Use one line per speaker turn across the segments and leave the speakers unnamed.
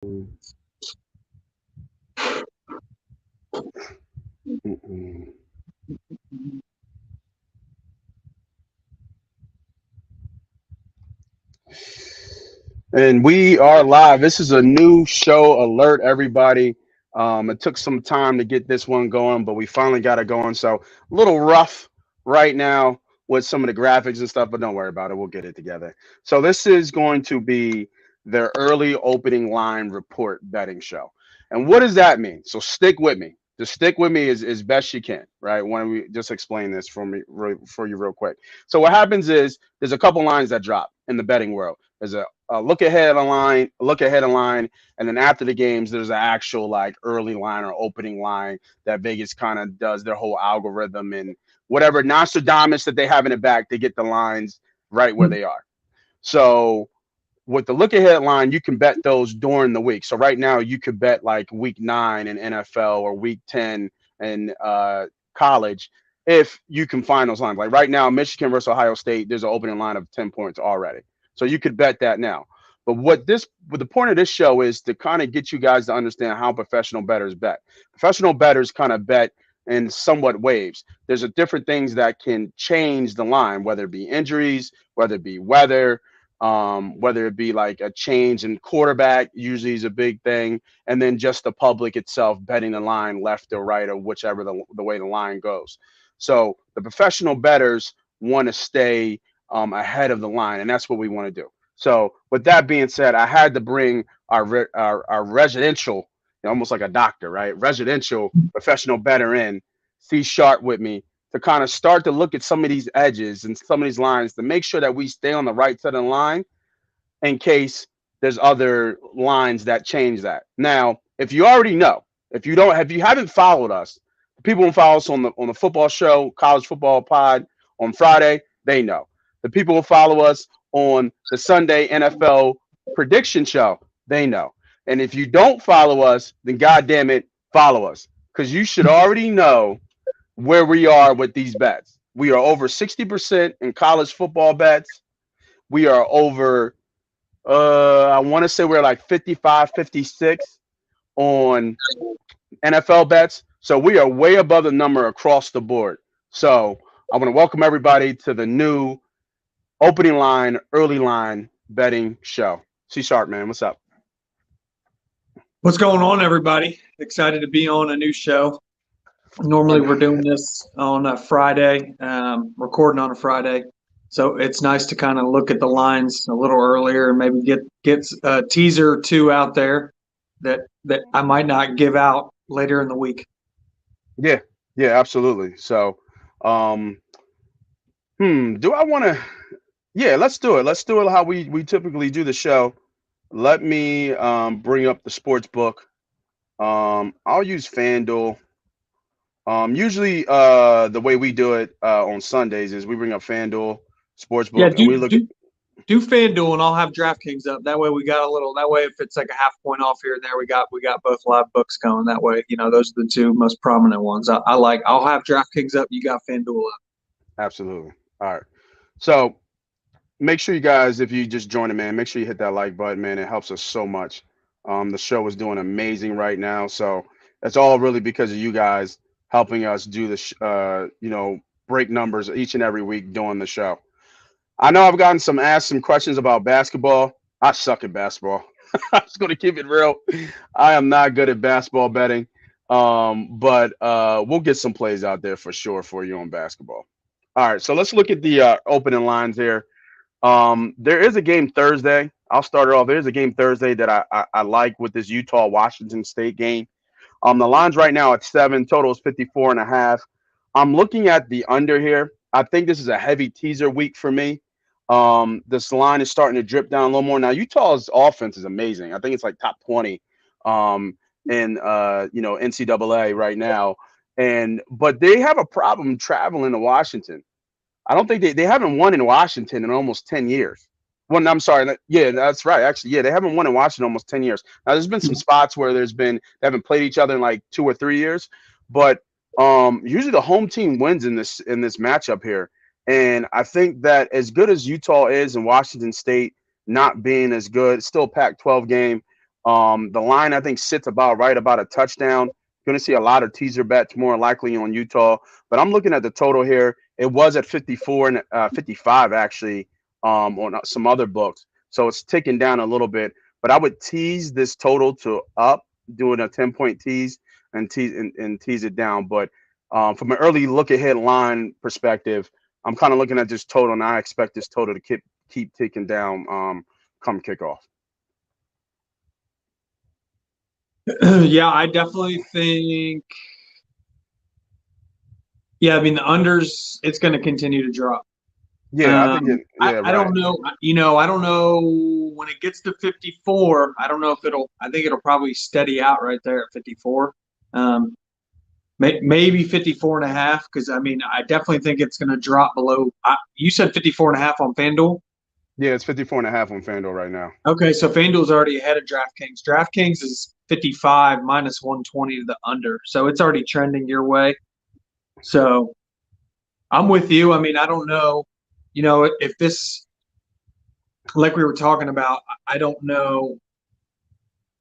And we are live. This is a new show alert, everybody. It took some time to get this one going, but we finally got it going. So a little rough right now with some of the graphics and stuff, but don't worry about it. We'll get it together. So this is going to be the early opening line report betting show. And what does that mean? So stick with me. Just stick with me as best you can, right? When we just explain this for you real quick. So what happens is there's a couple lines that drop in the betting world. There's a look ahead of line, and then after the games, there's an actual like early line or opening line that Vegas kind of does their whole algorithm and whatever Nostradamus that they have in the back to get the lines right where they are. So with the look ahead line, you can bet those during the week. So right now, you could bet like week 9 in NFL or week 10 in college if you can find those lines. Like right now, Michigan versus Ohio State, there's an opening line of 10 points already. So you could bet that now. But what the point of this show is to kind of get you guys to understand how professional bettors bet. Professional bettors kind of bet in somewhat waves. There's a different things that can change the line, whether it be injuries, whether it be weather, whether it be like a change in quarterback, usually is a big thing, and then just the public itself betting the line left or right or whichever the way the line goes. So the professional bettors want to stay ahead of the line, and that's what we want to do. So with that being said, I had to bring our residential, almost like a doctor, right? Residential professional bettor in, C Sharp with me to kind of start to look at some of these edges and some of these lines to make sure that we stay on the right side of the line in case there's other lines that change that. Now, if you already know, if you haven't followed us, people who follow us on the football show, college football pod on Friday, they know. The people who follow us on the Sunday NFL prediction show, they know. And if you don't follow us, then goddamn it, follow us because you should already know where we are with these bets. We are over 60% in college football bets. We are over, I want to say we're like 55, 56 on NFL bets. So we are way above the number across the board. So I want to welcome everybody to the new opening line, early line betting show. C Sharp, man, what's up?
What's going on, everybody? Excited to be on a new show. Normally, we're doing this on a Friday, recording on a Friday. So it's nice to kind of look at the lines a little earlier and maybe get a teaser or two out there that I might not give out later in the week.
Yeah, absolutely. So, do I want to? Yeah, let's do it. Let's do it how we typically do the show. Let me bring up the sports book. I'll use FanDuel. Usually, the way we do it on Sundays is we bring up FanDuel Sportsbook
Yeah,
and we look at.
do FanDuel and I'll have DraftKings up. That way we got a little. That way if it's like a half point off here and there, we got both live books going. That way, those are the two most prominent ones. I'll have DraftKings up. You got FanDuel up.
Absolutely. All right. So make sure you guys, if you just joined, man, make sure you hit that like button, man. It helps us so much. The show is doing amazing right now, so that's all really because of you guys helping us do the break numbers each and every week doing the show. I know I've gotten asked some questions about basketball. I suck at basketball. I'm just going to keep it real. I am not good at basketball betting, but we'll get some plays out there for sure for you on basketball. All right, so let's look at the opening lines here. There is a game Thursday. I'll start it off. There's a game Thursday that I like with this Utah-Washington State game. The line's right now at 7. Total is 54.5. I'm looking at the under here. I think this is a heavy teaser week for me. This line is starting to drip down a little more. Now, Utah's offense is amazing. I think it's like top 20 in NCAA right now. But they have a problem traveling to Washington. I don't think they haven't won in Washington in almost 10 years. Well, I'm sorry. Yeah, that's right. Actually, yeah, they haven't won in Washington in almost 10 years. Now, there's been some spots where they haven't played each other in like 2 or 3 years, but usually the home team wins in this matchup here. And I think that as good as Utah is and Washington State not being as good, it's still a Pac-12 game. The line I think sits about right about a touchdown. Going to see a lot of teaser bets more likely on Utah, but I'm looking at the total here. It was at 54 and 55 actually on some other books, so it's ticking down a little bit. But I would tease this total to up, doing a 10-point tease and tease it down. But from an early look ahead line perspective, I'm kind of looking at this total, and I expect this total to keep ticking down come kickoff.
Yeah, I definitely think. Yeah, I mean the unders, it's going to continue to drop.
Yeah, I think
I,
yeah,
I
right.
don't know. I don't know when it gets to 54. I don't know if it'll. I think it'll probably steady out right there at 54. Um, maybe 54 and a half. Because I mean, I definitely think it's going to drop below. You said 54 and a half on FanDuel.
Yeah, it's 54 and a half on FanDuel right now.
Okay, so FanDuel's already ahead of DraftKings. DraftKings is 55 minus 120 to the under, so it's already trending your way. So I'm with you. I mean, I don't know. If this, like we were talking about, I don't know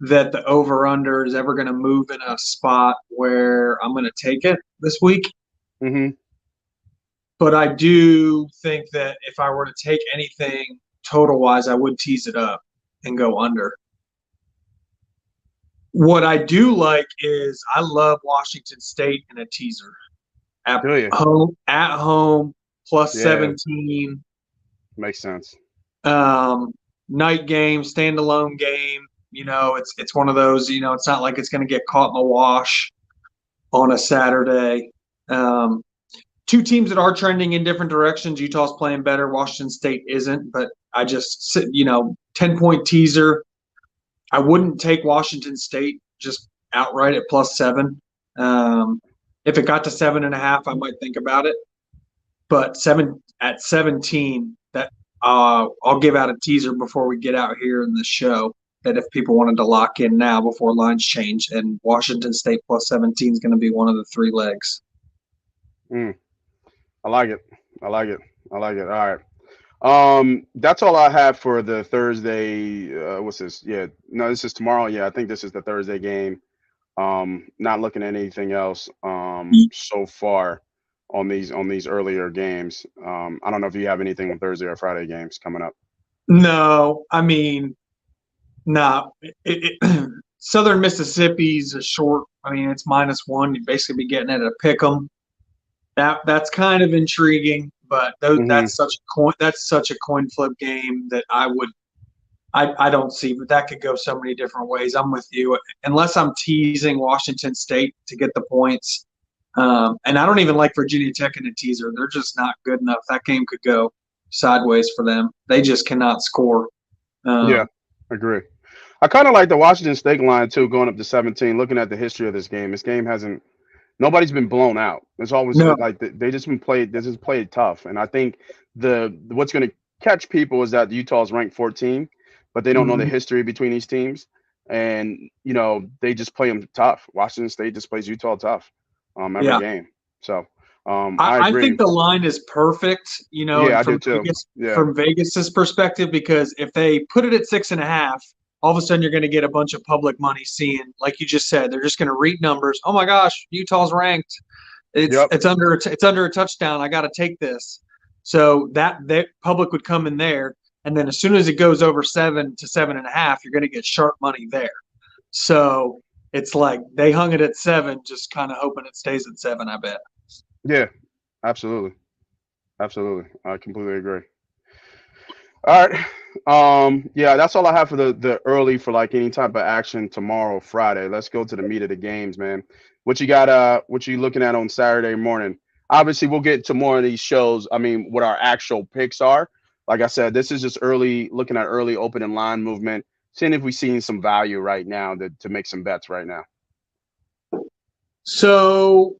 that the over under is ever going to move in a spot where I'm going to take it this week.
Hmm.
But I do think that if I were to take anything total wise, I would tease it up and go under. What I do like is I love Washington State in a teaser at
Do you?
home plus
Yeah,
17.
makes sense.
Night game, standalone game. It's one of those. It's not like it's going to get caught in the wash on a Saturday. Two teams that are trending in different directions. Utah's playing better. Washington State isn't, but I just 10-point teaser. I wouldn't take Washington State just outright at plus 7. If it got to 7.5, I might think about it. But 17, that I'll give out a teaser before we get out here in the show. That if people wanted to lock in now before lines change, and Washington State plus 17 is going to be one of the 3 legs.
Mm, I like it. I like it. I like it. All right. That's all I have for the Thursday. What's this? Yeah, no, this is tomorrow. Yeah, I think this is the Thursday game. Not looking at anything else so far on these earlier games. I don't know if you have anything on Thursday or Friday games coming up.
No, I mean, no. Southern Mississippi's a short. I mean, it's -1. You basically be getting it at a pick 'em. That's kind of intriguing, but
Hmm.
that's such a coin flip game that I don't see, but that could go so many different ways. I'm with you. Unless I'm teasing Washington State to get the points. And I don't even like Virginia Tech in a teaser. They're just not good enough. That game could go sideways for them. They just cannot score.
Yeah, agree. I kind of like the Washington State line too, going up to 17. Looking at the history of this game hasn't. Nobody's been blown out. It's always
No.
like they just been played. They just played tough, and I think the what's going to catch people is that Utah's ranked 14, but they don't know the
Mhm.
history between these teams, and they just play them tough. Washington State just plays Utah tough, every
Yeah.
game. So I
I think
agree.
the line is perfect,
Yeah,
and
I do too. Yeah.
From Vegas's perspective, because if they put it at 6.5, all of a sudden you're going to get a bunch of public money seeing, like you just said, they're just going to read numbers. Oh my gosh, Utah's ranked. It's
Yep.
it's under it's under a touchdown. I got to take this. So that public would come in there, and then as soon as it goes over 7 to 7.5, you're going to get sharp money there. So it's like they hung it at 7, just kind of hoping it stays at 7. I bet.
Yeah. Absolutely. Absolutely. I completely agree. All right. Yeah, that's all I have for the early for like any type of action tomorrow, Friday. Let's go to the meat of the games, man. What you got what you looking at on Saturday morning? Obviously, we'll get to more of these shows. I mean, what our actual picks are. Like I said, this is just early looking at early open and line movement, seeing if we've seen some value right now to make some bets right now.
So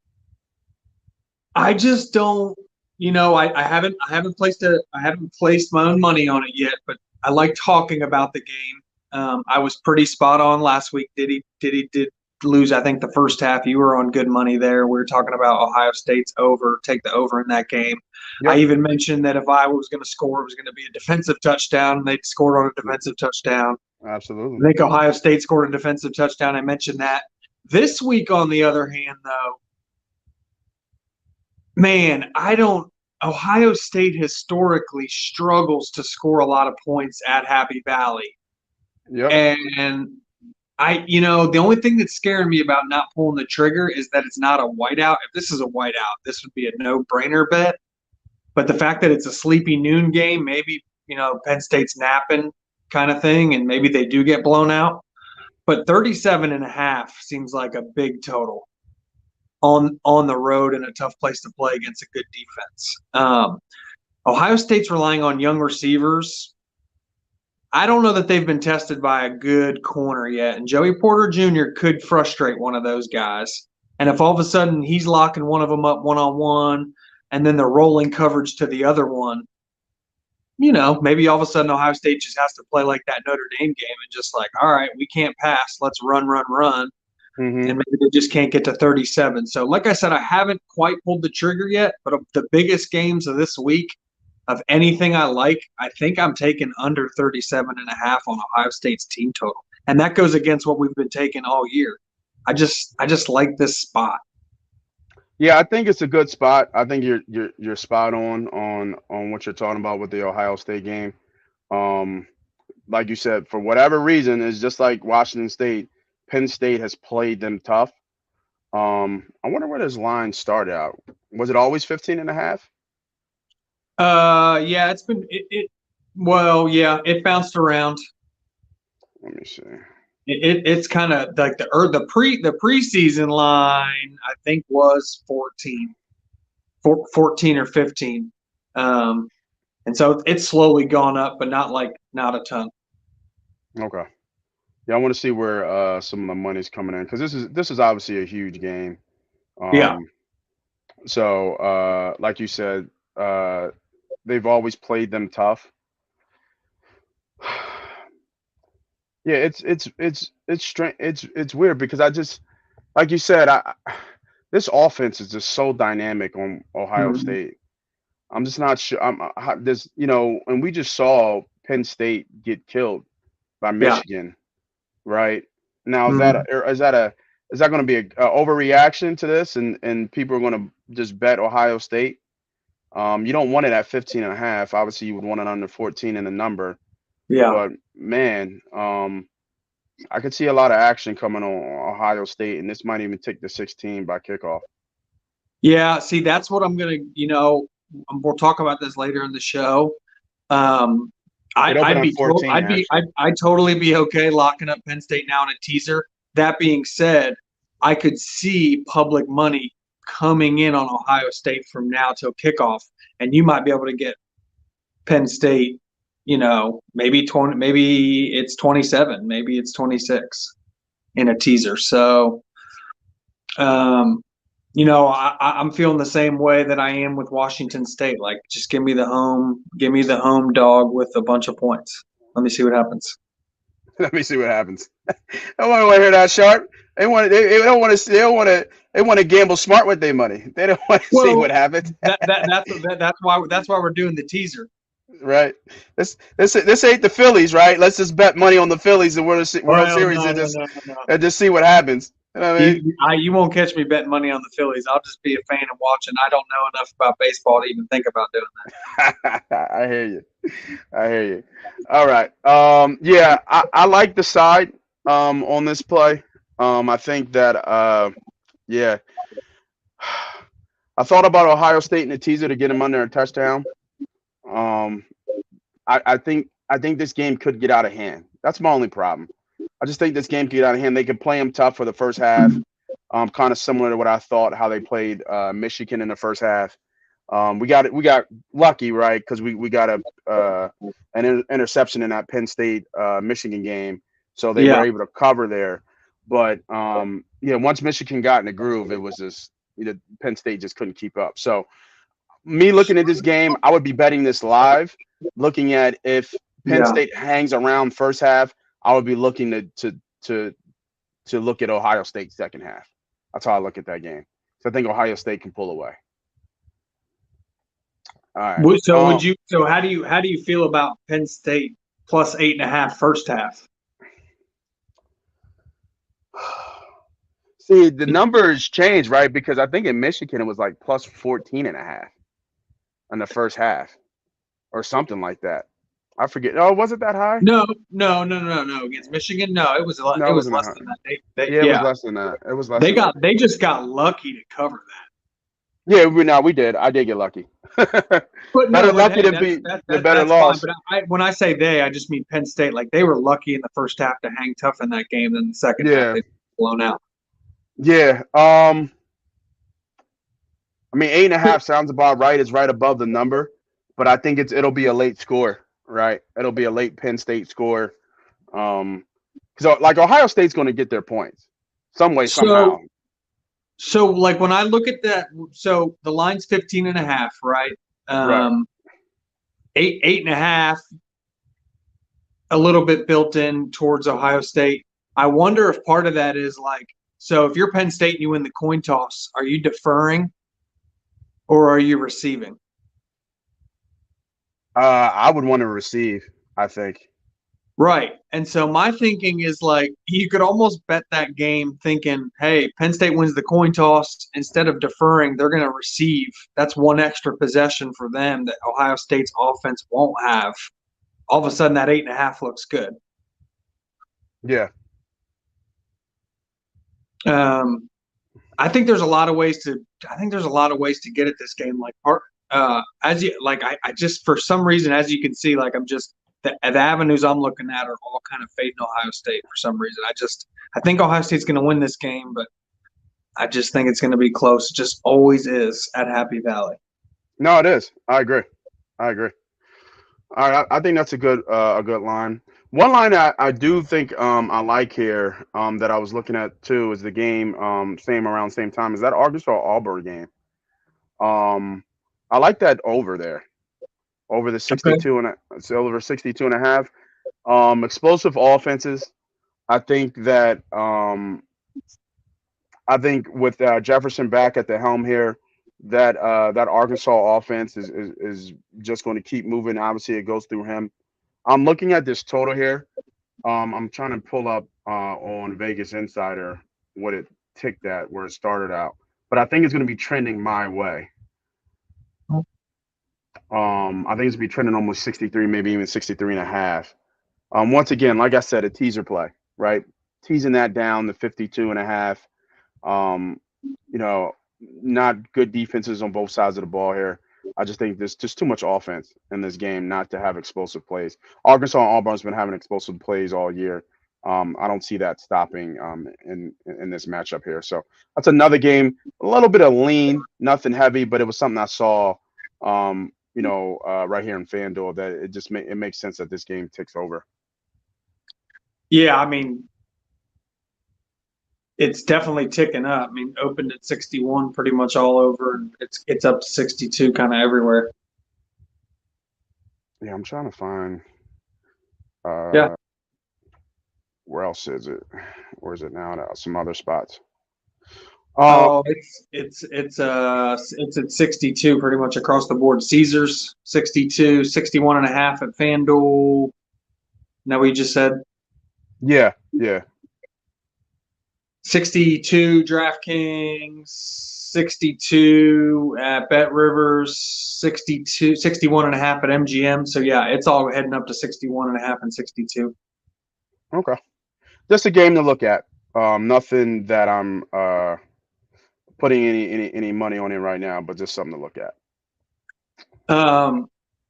I just don't, I haven't placed my own money on it yet, but I like talking about the game. I was pretty spot on last week. Did lose, I think, the first half. You were on good money there. We were talking about Ohio State's over, take the over in that game. I
Yep.
even mentioned that if Iowa was going to score, it was going to be a defensive touchdown, and they scored on a defensive touchdown.
Absolutely.
I think Ohio State scored a defensive touchdown. I mentioned that. This week, on the other hand, though, man, Ohio State historically struggles to score a lot of points at Happy Valley.
Yep.
And the only thing that's scaring me about not pulling the trigger is that it's not a whiteout. If this is a whiteout, this would be a no-brainer bet. But the fact that it's a sleepy noon game, maybe, Penn State's napping kind of thing, and maybe they do get blown out. But 37.5 seems like a big total on the road in a tough place to play against a good defense. Ohio State's relying on young receivers. I don't know that they've been tested by a good corner yet, and Joey Porter Jr. could frustrate one of those guys. And if all of a sudden he's locking one of them up one-on-one, and then they're rolling coverage to the other one, maybe all of a sudden Ohio State just has to play like that Notre Dame game and just like, all right, we can't pass. Let's run.
Mm-hmm.
And maybe they just can't get to 37. So, like I said, I haven't quite pulled the trigger yet, but of the biggest games of this week, of anything I like, I think I'm taking under 37.5 on Ohio State's team total. And that goes against what we've been taking all year. I just like this spot.
Yeah, I think it's a good spot. I think you're spot on what you're talking about with the Ohio State game. Like you said, for whatever reason, it's just like Washington State. Penn State has played them tough. I wonder where this line started out. Was it always 15.5?
Yeah, it's been it bounced around.
Let me see.
It's kind of like the preseason line, I think, was 14 or 15. And so it's slowly gone up, but not a ton.
Okay. Yeah, I want to see where some of the money's coming in because this is obviously a huge game.
Yeah.
So like you said, they've always played them tough. Yeah, it's strange. It's weird because I just like you said, this offense is just so dynamic on Ohio
Mhm.
State. I'm just not sure. This, and we just saw Penn State get killed by
Yeah.
Michigan, right? Now
Mhm.
is that going to be a overreaction to this, and people are going to just bet Ohio State? You don't want it at 15.5. Obviously, you would want it under 14 in the number.
Yeah.
But man, I could see a lot of action coming on Ohio State, and this might even take the 16 by kickoff.
Yeah. See, that's what I'm going to, we'll talk about this later in the show.
It opened on 14 actually.
I'd totally be okay locking up Penn State now in a teaser. That being said, I could see public money coming in on Ohio State from now till kickoff, and you might be able to get Penn State, maybe 20, maybe it's 27, maybe it's 26 in a teaser. So, I'm feeling the same way that I am with Washington State. Like, just give me the home dog with a bunch of points. Let me see what happens.
Let me see what happens. I don't want to hear that, Sharp. They don't want to. They want to gamble smart with their money. They don't want to see what happens.
That's why we're doing the teaser.
Right. This ain't the Phillies, right? Let's just bet money on the Phillies and World Series and just see what happens. You know what I mean?
You won't catch me betting money on the Phillies. I'll just be a fan and watching. I don't know enough about baseball to even think about doing that.
I hear you. I hear you. All right. Yeah, I like the side on this play. I think that yeah. I thought about Ohio State in the teaser to get him under a touchdown. Um, I think this game could get out of hand. That's my only problem. I just think this game could get out of hand. They could play them tough for the first half, kind of similar to what I thought how they played Michigan in the first half. We got lucky, right? Because we got an interception in that Penn State Michigan game, so they were able to cover there. But once Michigan got in the groove, it was just Penn State just couldn't keep up. So me looking at this game, I would be betting this live. Looking at if Penn State hangs around first half, I would be looking to look at Ohio State second half. That's how I look at that game. So I think Ohio State can pull away. All right.
So how do you feel about Penn State plus 8.5 first half?
See, the numbers changed, right? Because I think in Michigan it was like plus 14.5 in the first half or something like that. I forget. Oh, was it that high?
No. Against Michigan, no, it was
No,
it
it
was
wasn't that
less
high.
than that. They
Yeah, it was
yeah,
less than that. It was less than that.
they just got lucky to cover that.
Yeah, we did. I did get lucky.
But
Better
no, but
lucky
hey,
than be the better
that's fine.
loss.
But when I say they, I just mean Penn State. Like they were lucky in the first half to hang tough in that game. Then the second half
Yeah,
they blown out.
yeah. I mean, 8.5 sounds about right. It's right above the number, but I think it'll be a late score, right? It'll be a late Penn State score. Because like Ohio State's going to get their points some way somehow.
So so like when I look at that, so the line's 15.5, right?
Right.
Um, 8.5, a little bit built in towards Ohio State. I wonder if part of that is like, so if you're Penn State and you win the coin toss, are you deferring or are you receiving?
I would want to receive. I think.
Right. And so my thinking is like you could almost bet that game thinking, hey, Penn State wins the coin toss. Instead of deferring, they're going to receive. That's one extra possession for them that Ohio State's offense won't have. All of a sudden, that 8.5 looks good.
Yeah.
Um, I think there's a lot of ways to. I think there's a lot of ways to get at this game. Like as you like, I just for some reason, as you can see, like I'm just the avenues I'm looking at are all kind of fading Ohio State for some reason. I think Ohio State's going to win this game, but I just think it's going to be close. It just always is at Happy Valley.
No, it is. I agree. I agree. All right, I think that's a good line. One line I do think I like here that I was looking at too is the game same time is that Arkansas Auburn game. Um, I like that over there over the
Okay.
62 and it's over 62 and a half. Explosive offenses. I think that I think with Jefferson back at the helm here, that Arkansas offense is just going to keep moving. Obviously, it goes through him. I'm looking at this total here. I'm trying to pull up on Vegas Insider what it ticked at, where it started out, but I think it's going to be trending my way. I think it's going to be trending almost 63, maybe even 63 and a half. Once again, like I said, a teaser play, right? Teasing that down to 52 and a half. Um, you know, not good defenses on both sides of the ball here. I just think there's just too much offense in this game not to have explosive plays. Arkansas and Auburn's been having explosive plays all year. I don't see that stopping in this matchup here. So that's another game, a little bit of lean, nothing heavy, but it was something I saw, right here in FanDuel that it makes sense that this game ticks over.
Yeah, I mean, it's definitely ticking up. I mean, opened at 61 pretty much all over, and it's up to 62 kind of everywhere.
Yeah, I'm trying to find.
Yeah.
Where else is it? Where is it now? Some other spots.
Oh, it's at 62 pretty much across the board. Caesars 62, 61.5 at FanDuel. Is that what you just said?
Yeah.
62 DraftKings, 62 at Bet Rivers, 62, 61.5 at MGM. So yeah, it's all heading up to 61.5 and 62.
Okay. Just a game to look at. Nothing that I'm putting any money on it right now, but just something to look at. All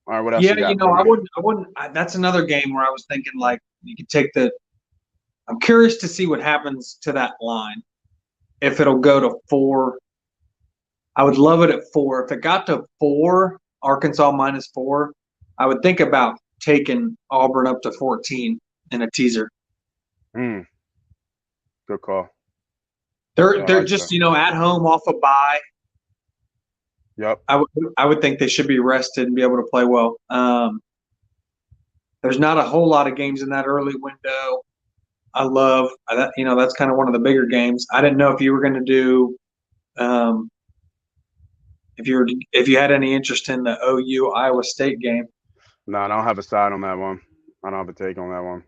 right, what else
Yeah,
you got for
I
me?
wouldn't. That's another game where I was thinking like you could take the. I'm curious to see what happens to that line. If it'll go to 4, I would love it at 4. If it got to 4, Arkansas -4, I would think about taking Auburn up to 14 in a teaser.
Good call.
They're
Yeah, I
they're
like
just
that.
at home off a bye.
Yep.
I would think they should be rested and be able to play well. There's not a whole lot of games in that early window. I love that. That's kind of one of the bigger games. I didn't know if you were going to do, um, if you had any interest in the OU Iowa State game.
No, I don't have a side on that one. I don't have a take on that one.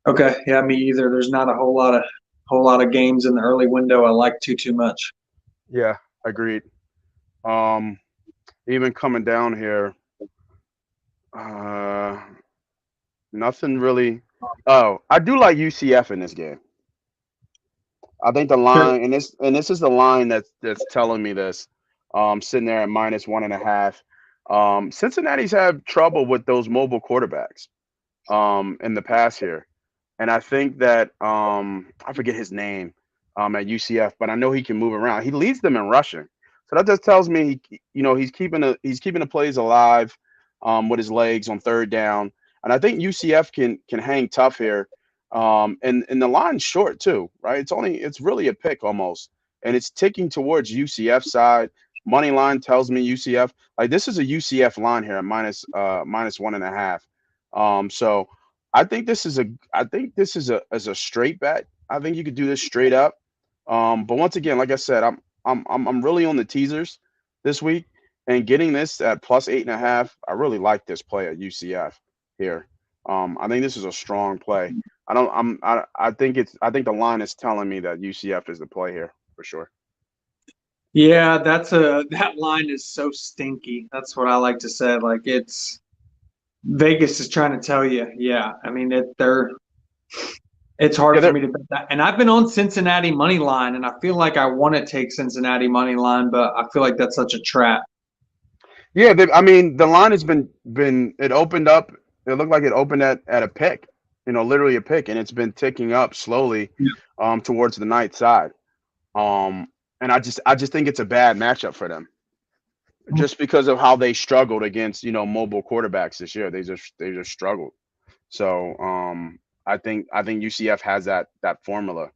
Okay, yeah, me either. There's not a whole whole lot of games in the early window I like too much.
Yeah, agreed. Um, Even coming down here, uh, nothing really. Oh, I do like UCF in this game. I think the
Sure.
line, and this is the line that's telling me this. Sitting there at minus 1.5. Cincinnati's had trouble with those mobile quarterbacks in the past here. And I think that I forget his name at UCF, but I know he can move around. He leads them in rushing, so that just tells me he's keeping the plays alive with his legs on third down. And I think UCF can hang tough here. And the line's short too, right? It's really a pick almost, and it's ticking towards UCF side. Money line tells me UCF. Like this is a UCF line here at minus 1.5. So I think this is a straight bet. I think you could do this straight up. But once again, like I said, I'm really on the teasers this week, and getting this at plus 8.5. I really like this play at UCF here. I think this is a strong play. I don't. I think the line is telling me that UCF is the play here for sure.
Yeah, that line is so stinky. That's what I like to say. Like it's Vegas is trying to tell you. Yeah, I mean it's
Yeah,
hard for
they're
me to bet that. And I've been on Cincinnati money line, and I feel like I want to take Cincinnati money line, but I feel like that's such a trap.
yeah. I mean, the line has been it opened up. It looked like it opened at a pick, literally a pick, and it's been ticking up slowly
Yeah.
towards the night side. Um, and I just think it's a bad matchup for them, just because of how they struggled against mobile quarterbacks this year. They just struggled. So I think UCF has that formula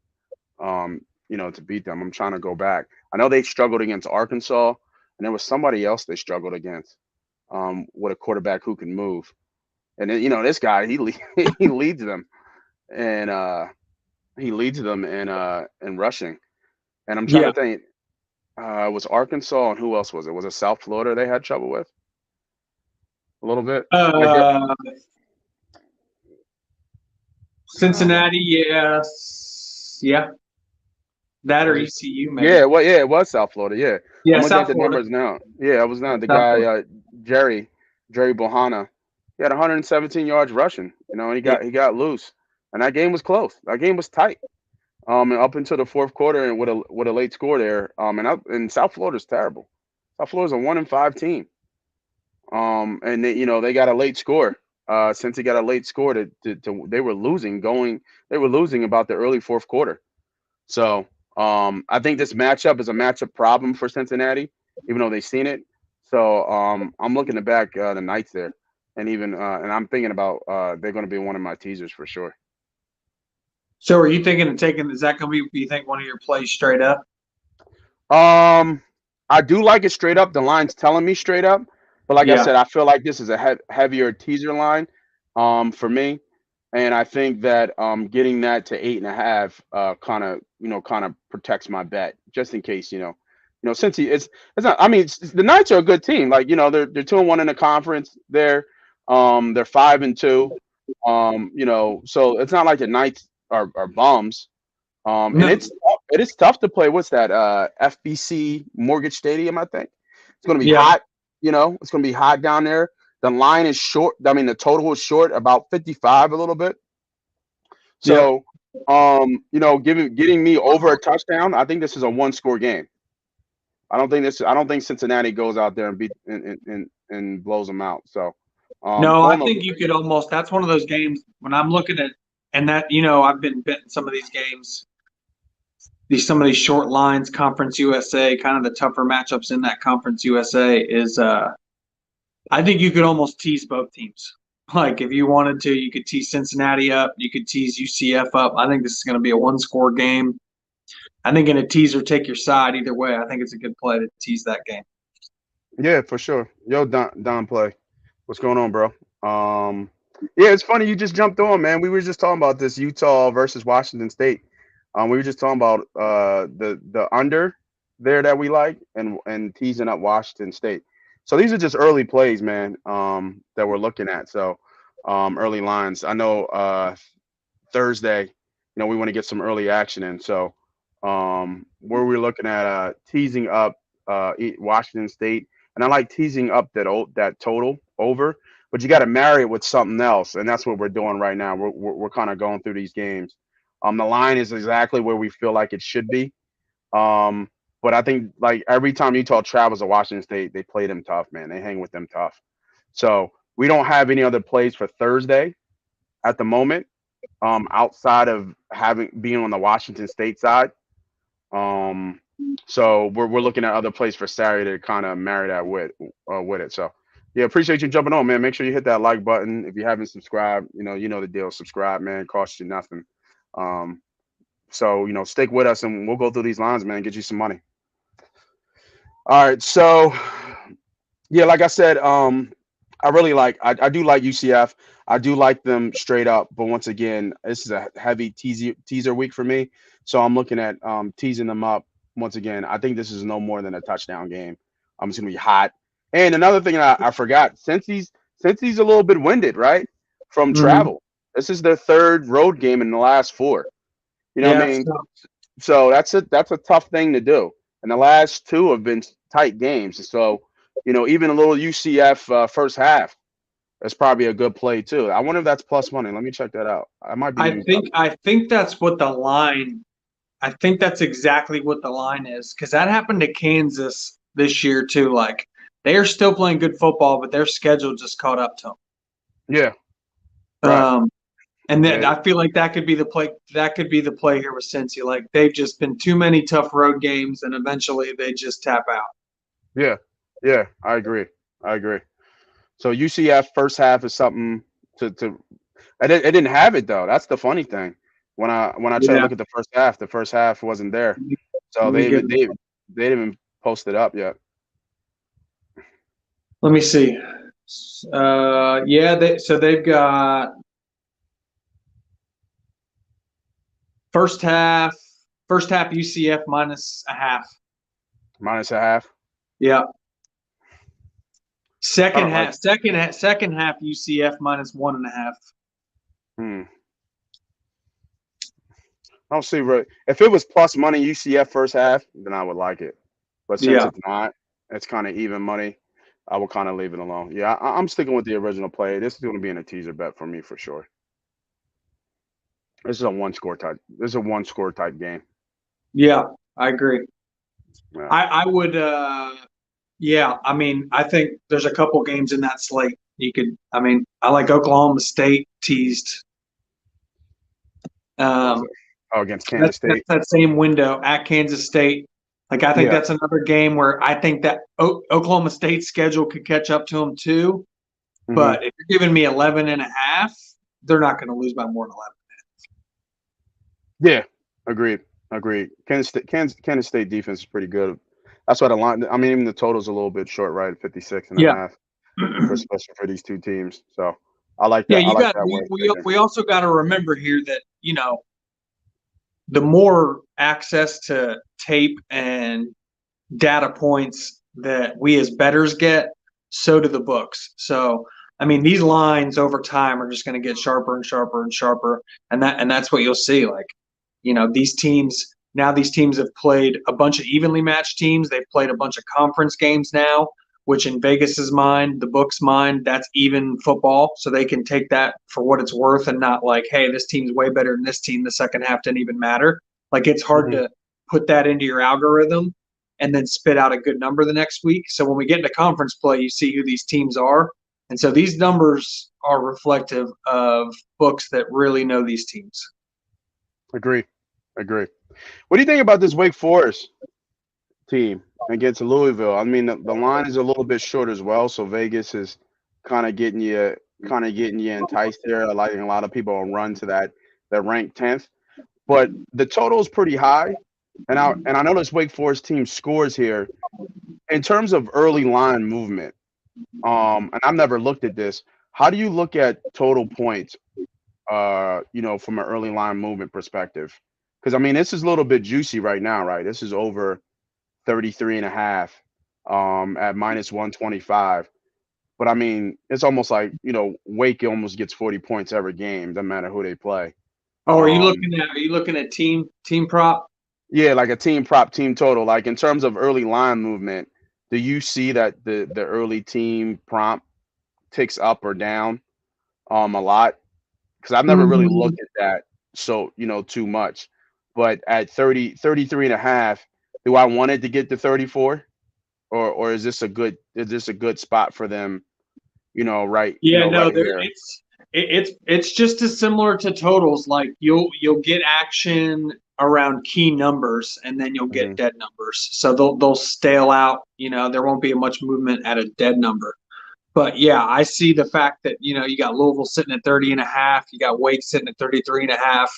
to beat them. I'm trying to go back. I know they struggled against Arkansas, and there was somebody else they struggled against with a quarterback who can move. And then, this guy he leads them, and he leads them in rushing. And I'm trying
Yeah.
to think. It was Arkansas, and who else was it? Was it South Florida they had trouble with a little bit? Like that.
Uh,
Uh,
Cincinnati, yes. Yeah. That or
was it?
ECU, maybe.
Yeah, it was South Florida. Yeah,
Yeah,
I'm looking at
South
the
Florida.
numbers now. Yeah, it was not the
South
guy
Florida.
Jerry Jerry Bohanna. He had 117 yards rushing. And he
Yeah.
got loose, and that game was close. That game was tight. And up until the fourth quarter, and with a late score there. And South Florida's terrible. South Florida's a 1-5 team. And they got a late score. Since they got a late score they were losing going. They were losing about the early fourth quarter. So I think this matchup is a matchup problem for Cincinnati, even though they've seen it. So I'm looking to back the Knights there, and I'm thinking about they're going to be one of my teasers for sure.
So are you thinking of taking, is that going to be, you think, one of your plays straight up?
Um, I do like it straight up. The line's telling me straight up, but like I
Yeah.
said, I feel like this is a heavier teaser line for me. And I think that getting that to 8.5 kind of protects my bet just in case since it's not. I mean, the Knights are a good team. Like they're 2-1 in the conference. They're 5-2. So it's not like the Knights are bums. And
No.
it is tough to play. What's that? FBC Mortgage Stadium, I think. It's going to be
Yeah.
hot. It's going to be hot down there. The line is short. I mean, the total is short, about 55 a little bit.
Yep.
So, getting me over a touchdown. I think this is a one-score game. I don't think Cincinnati goes out there and and blows them out. So,
No, I
on the
think you could almost, that's one of those games when I'm looking at, and that, I've been betting some of these games, some of these short lines, Conference USA, kind of the tougher matchups in that Conference USA is, I think you could almost tease both teams. Like if you wanted to, you could tease Cincinnati up, you could tease UCF up. I think this is going to be a one-score game. I think in a teaser, take your side either way. I think it's a good play to tease that game.
Yeah, for sure. Yo, Don play. What's going on, bro? Yeah, it's funny you just jumped on, man. We were just talking about this Utah versus Washington State. We were just talking about the under there that we like, and teasing up Washington State. So these are just early plays, man. That we're looking at. So early lines. I know Thursday we want to get some early action in. So where we're looking at teasing up Washington State, and I like teasing up that total over, but you got to marry it with something else, and that's what we're doing right now. We're kind of going through these games. The line is exactly where we feel like it should be. Um, but I think like every time Utah travels to Washington State, they play them tough, man. They hang with them tough. So we don't have any other plays for Thursday at the moment, outside of having being on the Washington State side. Um, so we're looking at other plays for Saturday to kind of marry that with it. So yeah, appreciate you jumping on, man. Make sure you hit that like button if you haven't subscribed. You know the deal. Subscribe, man. Costs you nothing. Um, so stick with us, and we'll go through these lines, man. Get you some money. All right, so yeah, like I said, I really I do like UCF. I do like them straight up, but once again, this is a heavy teaser week for me. So I'm looking at teasing them up once again. I think this is no more than a touchdown game. It's gonna be hot. And another thing I forgot, since he's a little bit winded, right? From
Mhm.
travel. This is their third road game in the last four. You know what I
Yeah.
mean? So that's a tough thing to do. And the last two have been tight games. So, even a little UCF first half, that's probably a good play too. I wonder if that's plus money. Let me check that out. I might be used up.
I think that's what the line. I think that's exactly what the line is because that happened to Kansas this year too. Like they are still playing good football, but their schedule just caught up to
Yeah,
them.
right.
And then
Yeah,
I feel like that could be the play. That could be the play here with Cincy. Like they've just been too many tough road games, and eventually they just tap out.
yeah, yeah. I agree. I agree. So UCF first half is something to. It didn't have it though. That's the funny thing. When I try to
Yeah.
look at the first half wasn't there. So
Let me get.
they didn't even post it up yet.
Let me see. Yeah. So they've got first half. First half UCF minus a half.
Minus a half.
Yeah.
I don't like.
Second half UCF minus 1.5.
Hmm. I don't see right. If it was plus money UCF first half, then I would like it. But since
Yeah.
it's not, it's kind of even money. I will kind of leave it alone. Yeah, I'm sticking with the original play. This is going to be in a teaser bet for me for sure. This is a one score type. This is a one score type game.
Yeah. I agree.
Yeah.
I would. Yeah. I mean, I think there's a couple games in that slate you could. I mean, I like Oklahoma State teased.
What is
Um,
it? Oh, against Kansas
that's
State.
that same window at Kansas State. Like I think
Yeah.
that's another game where I think that Oklahoma State's schedule could catch up to them too.
Hmm.
But if you're giving me 11 and a half, they're not going to lose by more than 11.
Yeah. Agreed. Agreed. Kansas State defense is pretty good. That's why the line. I mean, even the total's a little bit short, right? 56 and a
Yeah.
half for especially for these two teams. So I like
Yeah,
that. I
you
like
got
that way of thinking.
we also got to remember here that, the more access to tape and data points that we as bettors get, so do the books. So, I mean, these lines over time are just going to get sharper and sharper and sharper, and that's what you'll see. Like, these teams have played a bunch of evenly matched teams. They've played a bunch of conference games now, which in Vegas's mind, the book's mind, that's even football. So they can take that for what it's worth and not like, hey, this team's way better than this team. The second half didn't even matter. Like it's hard
Hmm.
to put that into your algorithm and then spit out a good number the next week. So when we get into conference play, you see who these teams are. And so these numbers are reflective of books that really know these teams.
Agree. Agree. What do you think about this Wake Forest team against Louisville? I mean, the line is a little bit short as well, so Vegas is kind of getting you enticed there. Like a lot of people will run to that ranked 10th, but the total is pretty high. And I know this Wake Forest team scores here in terms of early line movement. And I've never looked at this. How do you look at total points? From an early line movement perspective, because I mean, this is a little bit juicy right now, right? This is over 33 and a half at minus 125. But I mean, it's almost like, Wake almost gets 40 points every game, doesn't matter who they play.
Oh,
Um,
are you looking at team prop?
yeah, like a team prop, team total. Like in terms of early line movement, do you see that the early team prompt ticks up or down a lot? Because I've never really
Mm,
looked at that so too much. But at 33.5, do I want it to get to 34? Or is this a good spot for them, right,
yeah, no,
right
there
here.
it's just as similar to totals. Like you'll get action around key numbers, and then you'll get
Hmm.
dead numbers. So they'll stale out. There won't be much movement at a dead number. But yeah, I see the fact that you got Louisville sitting at 30 and a half, you got Wake sitting at 33 and a half,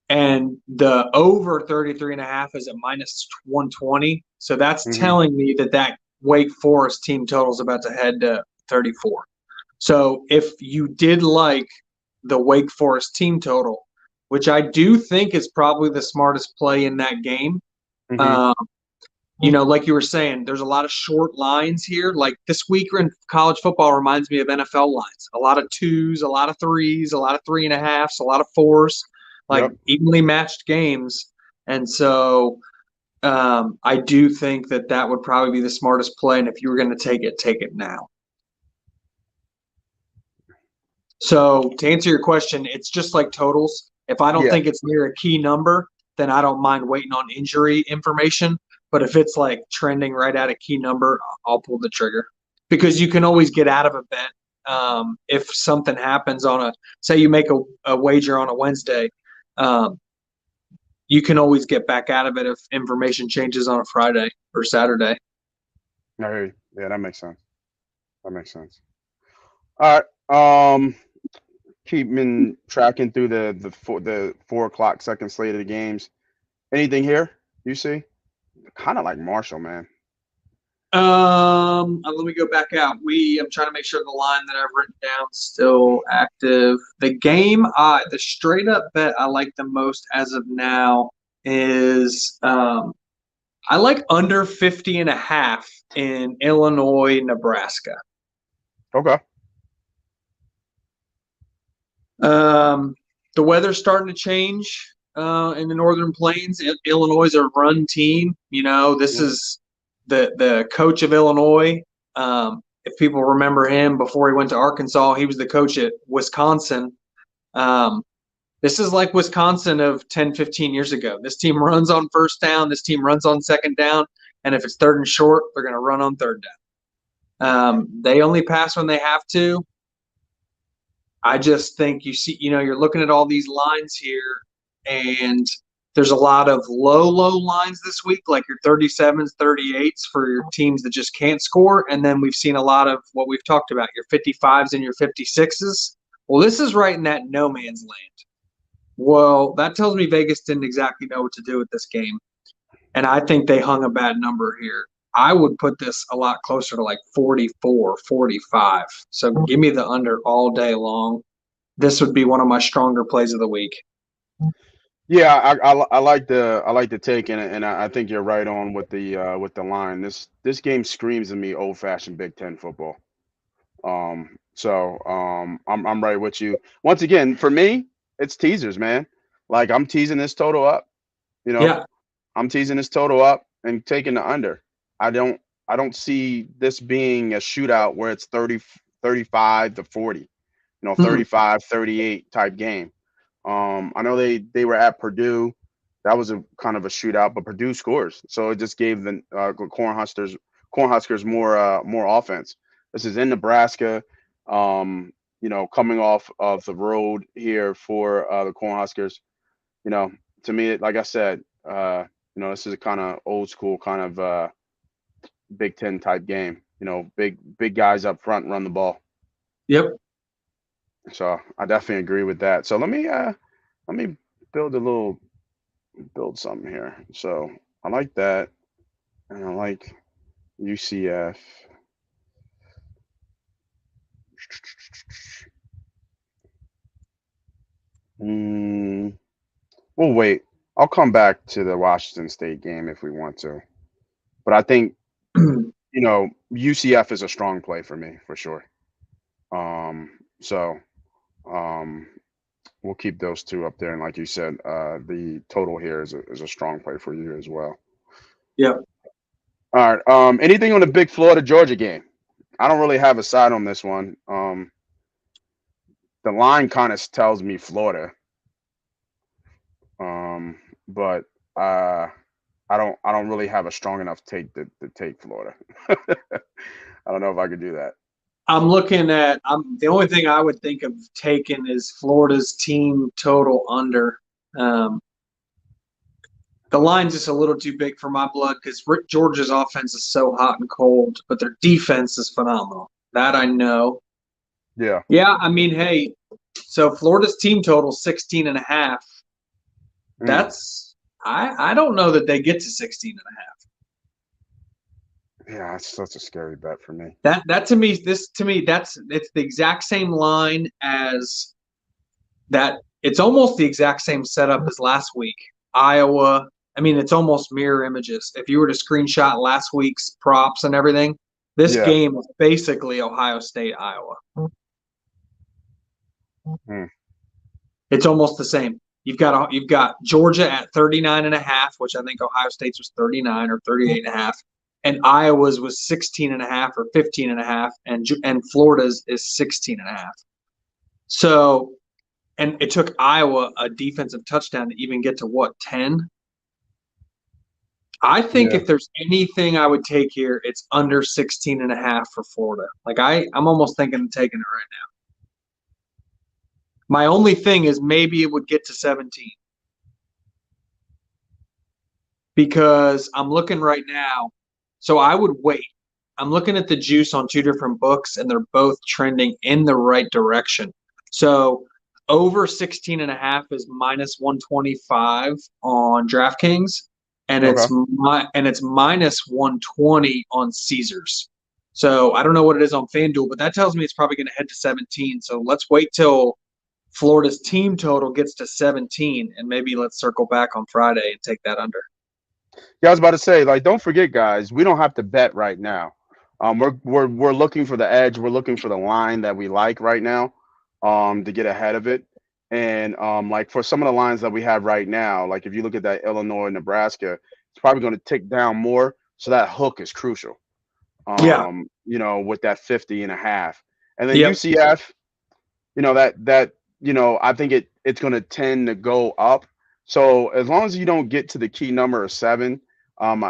and the over 33 and a half is at minus 120. So that's
Hmm.
telling me that Wake Forest team total is about to head to 34. So if you did like the Wake Forest team total, which I do think is probably the smartest play in that game,
Hmm.
um, like you were saying, there's a lot of short lines here. Like this week in college football reminds me of NFL lines. A lot of twos, a lot of threes, a lot of 3.5s, a lot of fours, like
Yep.
evenly matched games. And so I do think that would probably be the smartest play. And if you were going to take it now. So to answer your question, it's just like totals. If I don't
Yeah.
think it's near a key number, then I don't mind waiting on injury information. But if it's like trending right at a key number, I'll pull the trigger because you can always get out of a bet if something happens on say you make a wager on a Wednesday. Um, you can always get back out of it if information changes on a Friday or Saturday.
I hear you. Yeah, that makes sense. That makes sense. All right. Keeping tracking through the 4 o'clock second slate of the games. Anything here you see? Kind of like Marshall, man.
Let me go back out. I'm trying to make sure the line that I've written down is still active. The straight up bet I like the most as of now is I like under 50 and a half in Illinois, Nebraska.
Okay.
Um, the weather's starting to change in the Northern Plains. Illinois is a run team. This
Yeah.
is the coach of Illinois. If people remember him before he went to Arkansas, he was the coach at Wisconsin. Um, this is like Wisconsin of 10, 15 years ago. This team runs on first down. This team runs on second down. And if it's third and short, they're going to run on third down. They only pass when they have to. I just think you're looking at all these lines here, and there's a lot of low lines this week, like your 37s, 38s for your teams that just can't score. And then we've seen a lot of what we've talked about, your 55s and your 56s. Well, this is right in that no man's land. Well, that tells me Vegas didn't exactly know what to do with this game. And I think they hung a bad number here. I would put this a lot closer to like 44, 45. So give me the under all day long. This would be one of my stronger plays of the week.
Yeah, I like the take, and I think you're right on with the line. This game screams to me old fashioned Big Ten football. I'm right with you. Once again, for me, it's teasers, man. Like I'm teasing this total up. You know,
Yeah.
I'm teasing this total up and taking the under. I don't I don't see this being a shootout where it's 35 to 40,
Mm-mm.
35-38 type game. I know they were at Purdue. That was a kind of a shootout, but Purdue scores, so it just gave the Cornhuskers more offense. This is in Nebraska. Coming off of the road here for the Cornhuskers. You know, to me, like I said, this is a kind of old school kind of Big Ten type game. Big guys up front run the ball.
Yep.
So I definitely agree with that. So let me build a little build something here. So I like that, and I like UCF. Mm, we'll wait. I'll come back to the Washington State game if we want to, but I think UCF is a strong play for me for sure. So um, we'll keep those two up there. And like you said, the total here is a strong play for you as well.
Yeah.
All right. Anything on the big Florida Georgia game? I don't really have a side on this one. The line kind of tells me Florida, um, but uh, I don't really have a strong enough take to take Florida. I don't know if I could do that.
I'm looking at the only thing I would think of taking is Florida's team total under. Um, the line's just a little too big for my blood because Georgia's offense is so hot and cold, but their defense is phenomenal. That I know.
Yeah.
Yeah, I mean, hey, so Florida's team total 16.5.
Mm.
That's I don't know that they get to 16.5.
Yeah, that's such a scary bet for me.
That to me, it's the exact same line as that. It's almost the exact same setup as last week. Iowa. I mean, it's almost mirror images. If you were to screenshot last week's props and everything, this
Yeah.
game is basically Ohio State, Iowa.
Mm.
It's almost the same. You've got Georgia at 39.5, which I think Ohio State's was 39 or 38.5, and Iowa's was 16.5 or 15.5, and Florida's is 16.5. So, and it took Iowa a defensive touchdown to even get to what, 10? I think
Yeah.
if there's anything I would take here, it's under 16.5 for Florida. Like I'm almost thinking of taking it right now. My only thing is maybe it would get to 17. Because I'm looking right now. So I would wait. I'm looking at the juice on two different books, and they're both trending in the right direction. So over 16.5 is minus 125 on DraftKings, and
Okay.
it's minus 120 on Caesars. So I don't know what it is on FanDuel, but that tells me it's probably going to head to 17. So let's wait till Florida's team total gets to 17, and maybe let's circle back on Friday and take that under.
Yeah, I was about to say, like, don't forget, guys, we don't have to bet right now. We're looking for the edge. We're looking for the line that we like right now, to get ahead of it. And like for some of the lines that we have right now, like if you look at that Illinois, Nebraska, it's probably going to tick down more. So that hook is crucial.
Yeah.
With that 50.5, and then
Yep.
UCF, I think it's going to tend to go up. So as long as you don't get to the key number of 7,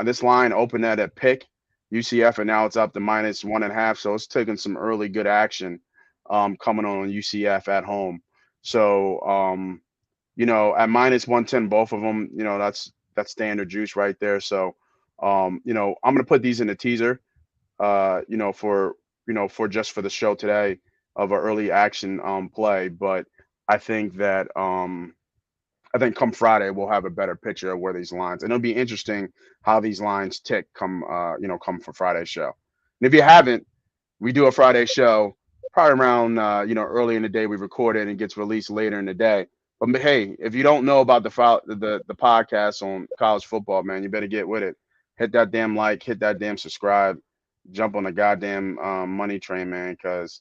this line opened at a pick UCF, and now it's up to minus 1.5. So it's taking some early good action, coming on UCF at home. So at minus 110, both of them, that's standard juice right there. So I'm gonna put these in the teaser, for just for the show today of an early action play. But I think that I think come Friday we'll have a better picture of where these lines, and it'll be interesting how these lines tick come for Friday's show. And if you haven't, we do a Friday show probably around early in the day. We record it and it gets released later in the day. But hey, if you don't know about the podcast on college football, man, you better get with it. Hit that damn like, hit that damn subscribe, jump on the goddamn money train, man, because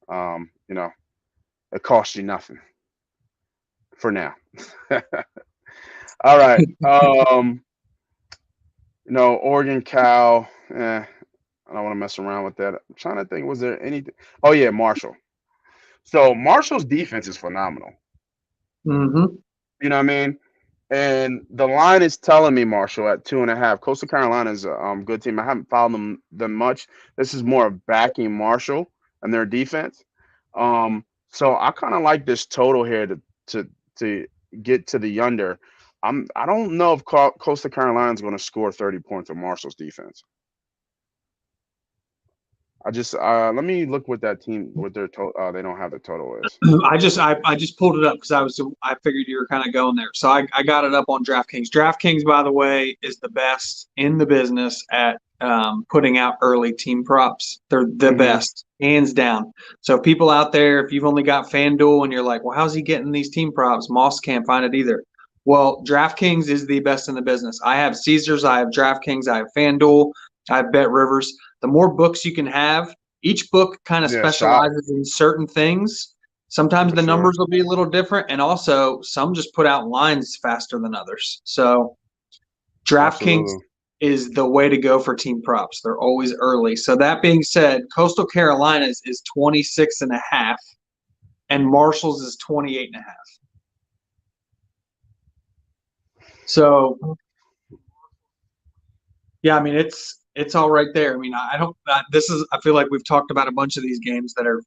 it costs you nothing for now. All right. Oregon Cal. I don't want to mess around with that. I'm trying to think, was there anything? Oh yeah, Marshall. So Marshall's defense is phenomenal.
Mm-hmm.
You know what I mean? And the line is telling me Marshall at 2.5. Coastal Carolina is a good team. I haven't followed them much. This is more of backing Marshall and their defense. So I kind of like this total here to get to the under. I don't know if Coastal Carolina is going to score 30 points on Marshall's defense. I just let me look what that team what their total. They don't have the total is.
I just pulled it up because I figured you were kind of going there. So I got it up on DraftKings. DraftKings, by the way, is the best in the business at putting out early team props. They're the best, hands down. So people out there, if you've only got FanDuel and you're like, well, how's he getting these team props? Moss can't find it either. Well, DraftKings is the best in the business. I have Caesars, I have DraftKings, I have FanDuel, I have Bet Rivers. The more books you can have, each book kind of
Yeah, shot.
specializes in certain things. Sometimes
For
the
sure.
numbers will be a little different, and also some just put out lines faster than others. So DraftKings
Absolutely.
is the way to go for team props. They're always early. So that being said, Coastal Carolinas is 26.5, and Marshall's is 28.5. So yeah, I mean it's all right there. I mean, I don't. I feel like we've talked about a bunch of these games that are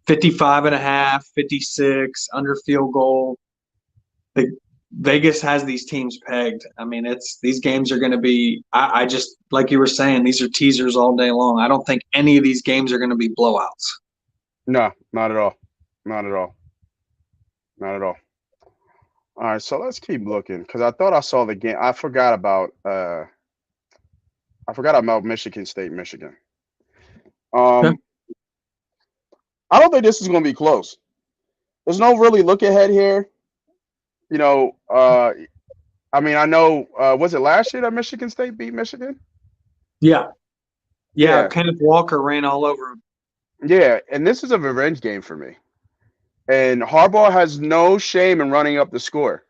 55.5, 56 under field goal. The Vegas has these teams pegged. I mean, these games are going to be. I just like you were saying, these are teasers all day long. I don't think any of these games are going to be blowouts.
No, not at all. Not at all. Not at all. All right, so let's keep looking because I thought I saw the game. I forgot about Michigan State, Michigan.
Okay.
Um, I don't think this is going to be close. There's no really look ahead here. You know, I mean, I know. Was it last year that Michigan State beat Michigan?
Yeah, yeah.
Yeah,
Kenneth Walker ran all over him.
yeah. And this is a revenge game for me. And Harbaugh has no shame in running up the score.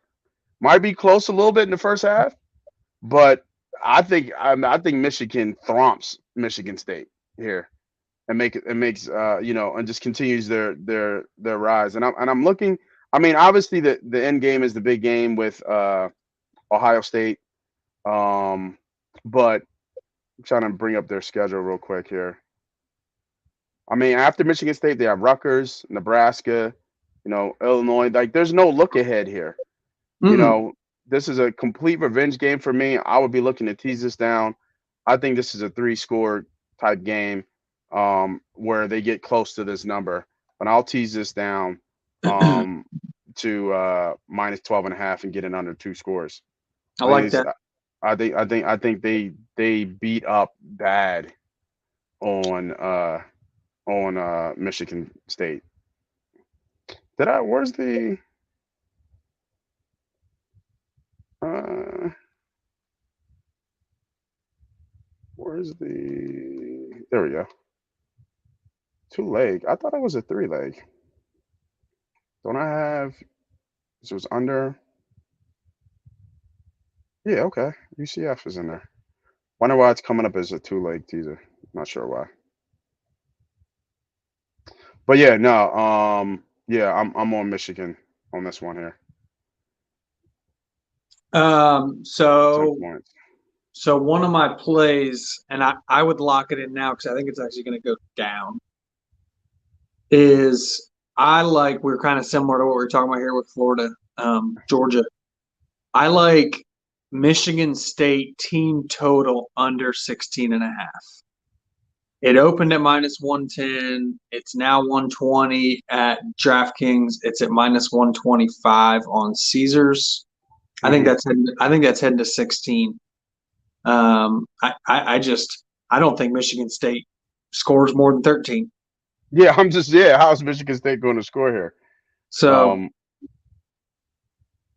Might be close a little bit in the first half, but I think Michigan thwomps Michigan State here and makes and just continues their rise. And I'm looking. I mean, obviously the end game is the big game with Ohio State. Um, but I'm trying to bring up their schedule real quick here. I mean, after Michigan State, they have Rutgers, Nebraska, Illinois. Like, there's no look ahead here. You
Mm-mm.
know, this is a complete revenge game for me. I would be looking to tease this down. I think this is a 3-score type game where they get close to this number. But I'll tease this down to minus 12.5 and get it under 2 scores.
I
I think
like
it's,
that.
I think they beat up bad on Michigan State. Where's the uh where's the there we go. 2 leg. I thought it was a 3 leg. Don't I have this was under? Yeah, okay. UCF is in there. Wonder why it's coming up as a 2 leg teaser. Not sure why. But yeah, no, yeah, I'm on Michigan on this one here. 10
So
points.
so one of my plays, and I would lock it in now because I think it's actually going to go down. Is we're kind of similar to what we are talking about here with Florida, Georgia. I like Michigan State team total under 16.5. It opened at minus 110. It's now 120 at DraftKings. It's at minus 125 on Caesars.
Hmm.
I think that's heading to 16. I don't think Michigan State scores more than 13.
Yeah, how's Michigan State going to score here?
So,
Um,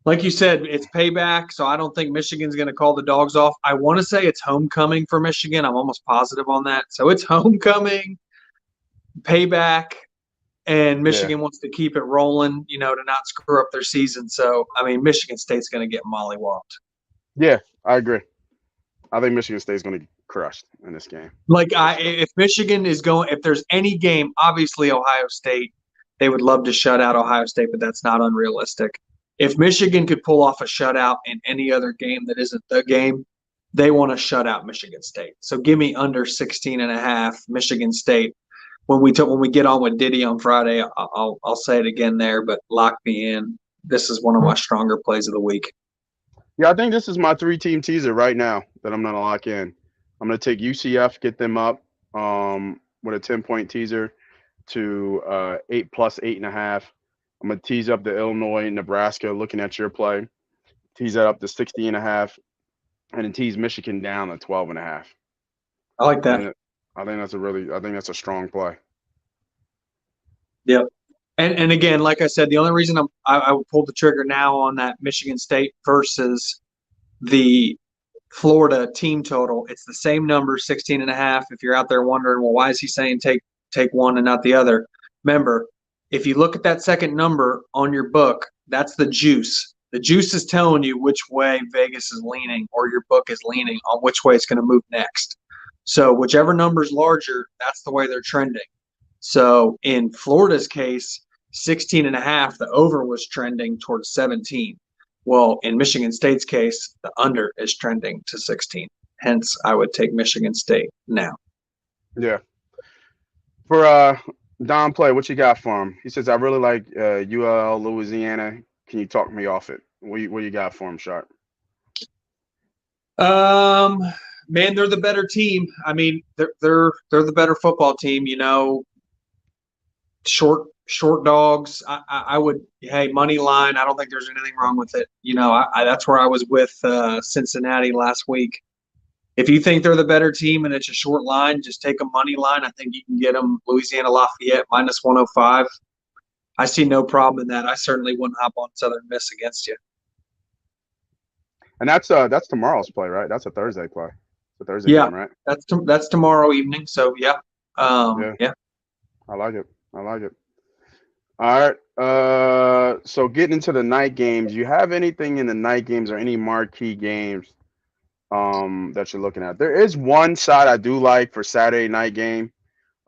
like you said, it's payback. So I don't think Michigan's going to call the dogs off. I want to say it's homecoming for Michigan. I'm almost positive on that. So it's homecoming, payback, and
yeah,
Michigan wants to keep it rolling, to not screw up their season. So, I mean, Michigan State's going to get mollywopped.
yeah, I agree. I think Michigan State's going to get crushed in this game for sure.
If Michigan is going, if there's any game, obviously Ohio State, they would love to shut out Ohio State, but that's not unrealistic. If Michigan could pull off a shutout in any other game that isn't the game, they want to shut out Michigan State. So give me under 16.5 Michigan State. When we get on with Diddy on Friday, I'll say it again there, but lock me in. This is one of my stronger plays of the week.
Yeah, I think this is my 3-team teaser right now that I'm going to lock in. I'm going to take UCF, get them up with a 10-point teaser to 8 plus 8.5. I'm going to tease up the Illinois, Nebraska, looking at your play. Tease that up to 60.5, and then tease Michigan down to 12.5.
I like
I
that.
think I think that's a strong play.
Yep. And again, like I said, the only reason I pulled the trigger now on that Michigan State versus the Florida team total, it's the same number, 16.5. If you're out there wondering, well, why is he saying take one and not the other? Remember, if you look at that second number on your book, that's the juice. The juice is telling you which way Vegas is leaning or your book is leaning on which way it's going to move next. So whichever number is larger, that's the way they're trending. So in Florida's case, 16 and a half, the over was trending towards 17. Well, in Michigan State's case, the under is trending to 16. Hence, I would take Michigan State now.
Yeah. For Don Play, what you got for him? He says, I really like UL Louisiana. Can you talk me off it? What you got for him, Sharp?
Man, they're the better team. I mean, they're the better football team. You know, short dogs. I would, hey, money line. I don't think there's anything wrong with it. You know, that's where I was with Cincinnati last week. If you think they're the better team and it's a short line, just take a money line. I think you can get them Louisiana Lafayette minus 105. I see no problem in that. I certainly wouldn't hop on Southern Miss against you.
And that's tomorrow's play, right? That's a Thursday play. It's a Thursday
Yeah,
game, right?
that's tomorrow evening. So yeah, yeah.
I like it. I like it. All right. So getting into the night games, you have anything in the night games or any marquee games that you're looking at? There is one side I do like for Saturday night game.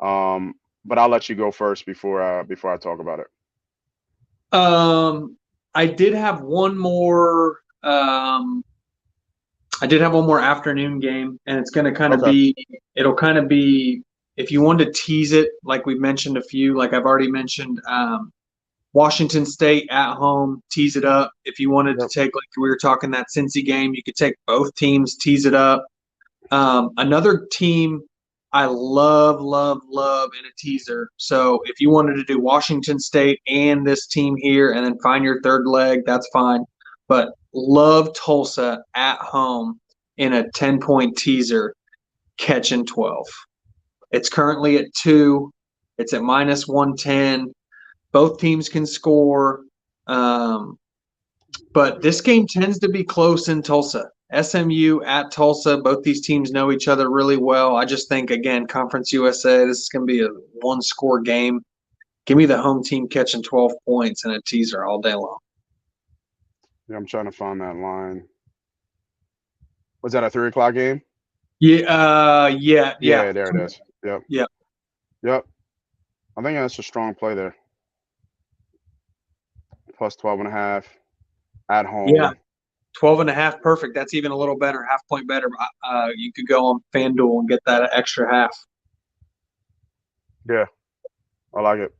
But I'll let you go first before I talk about it.
I did have one more. I did have one more afternoon game, and it's going to kind of be. It'll kind of be if you want to tease it, like we mentioned a few, like I've already mentioned. Washington State at home, tease it up. If you wanted to take, like we were talking, that Cincy game, you could take both teams, tease it up. Another team I love in a teaser. So if you wanted to do Washington State and this team here and then find your third leg, that's fine. But love Tulsa at home in a 10-point teaser, catching 12. It's currently at 2. It's at minus 110. Both teams can score. But this game tends to be close in Tulsa. SMU at Tulsa. Both these teams know each other really well. I just think, again, Conference USA, this is going to be a one-score game. Give me the home team catching 12 points and a teaser all day long.
Yeah, I'm trying to find that line. Was that a 3 o'clock game?
Yeah.
Yeah, there it is. Yep. I think that's a strong play there. Plus 12.5 at home.
Yeah. 12.5, perfect. That's even a little better, half point better. You could go on FanDuel and get that extra half.
Yeah, I like it.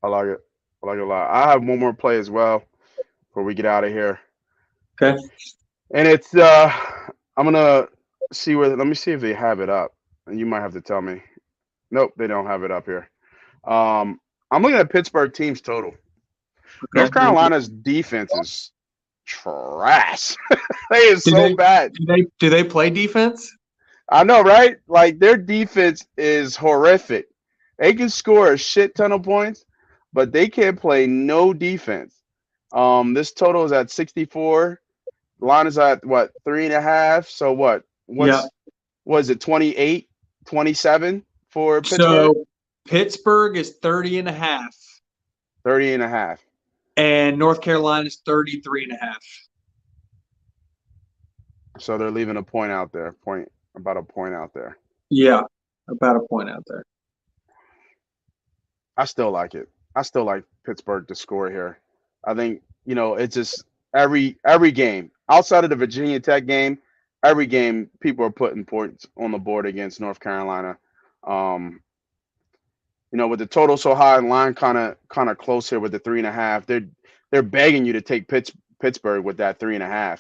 I like it a lot. I have one more play as well before we get out of here.
Okay.
And it's I'm gonna see where. Let me see if they have it up. And you might have to tell me. Nope, they don't have it up here. I'm looking at Pittsburgh teams total. Okay. North Carolina's defense is trash. They is so bad.
Do they play defense?
I know, right? Like their defense is horrific. They can score a shit ton of points, but they can't play no defense. This total is at 64. Line is at what, 3.5? So what? Was it 28, 27 for Pittsburgh?
So Pittsburgh is 30.5.
30.5.
And North Carolina is 33.5.
So they're leaving a point out there. About a point out there.
Yeah, about a point out there.
I still like it. I still like Pittsburgh to score here. I think, it's just every game outside of the Virginia Tech game, every game people are putting points on the board against North Carolina. With the total so high and line kind of close here with the 3.5, they're begging you to take Pittsburgh with that 3.5.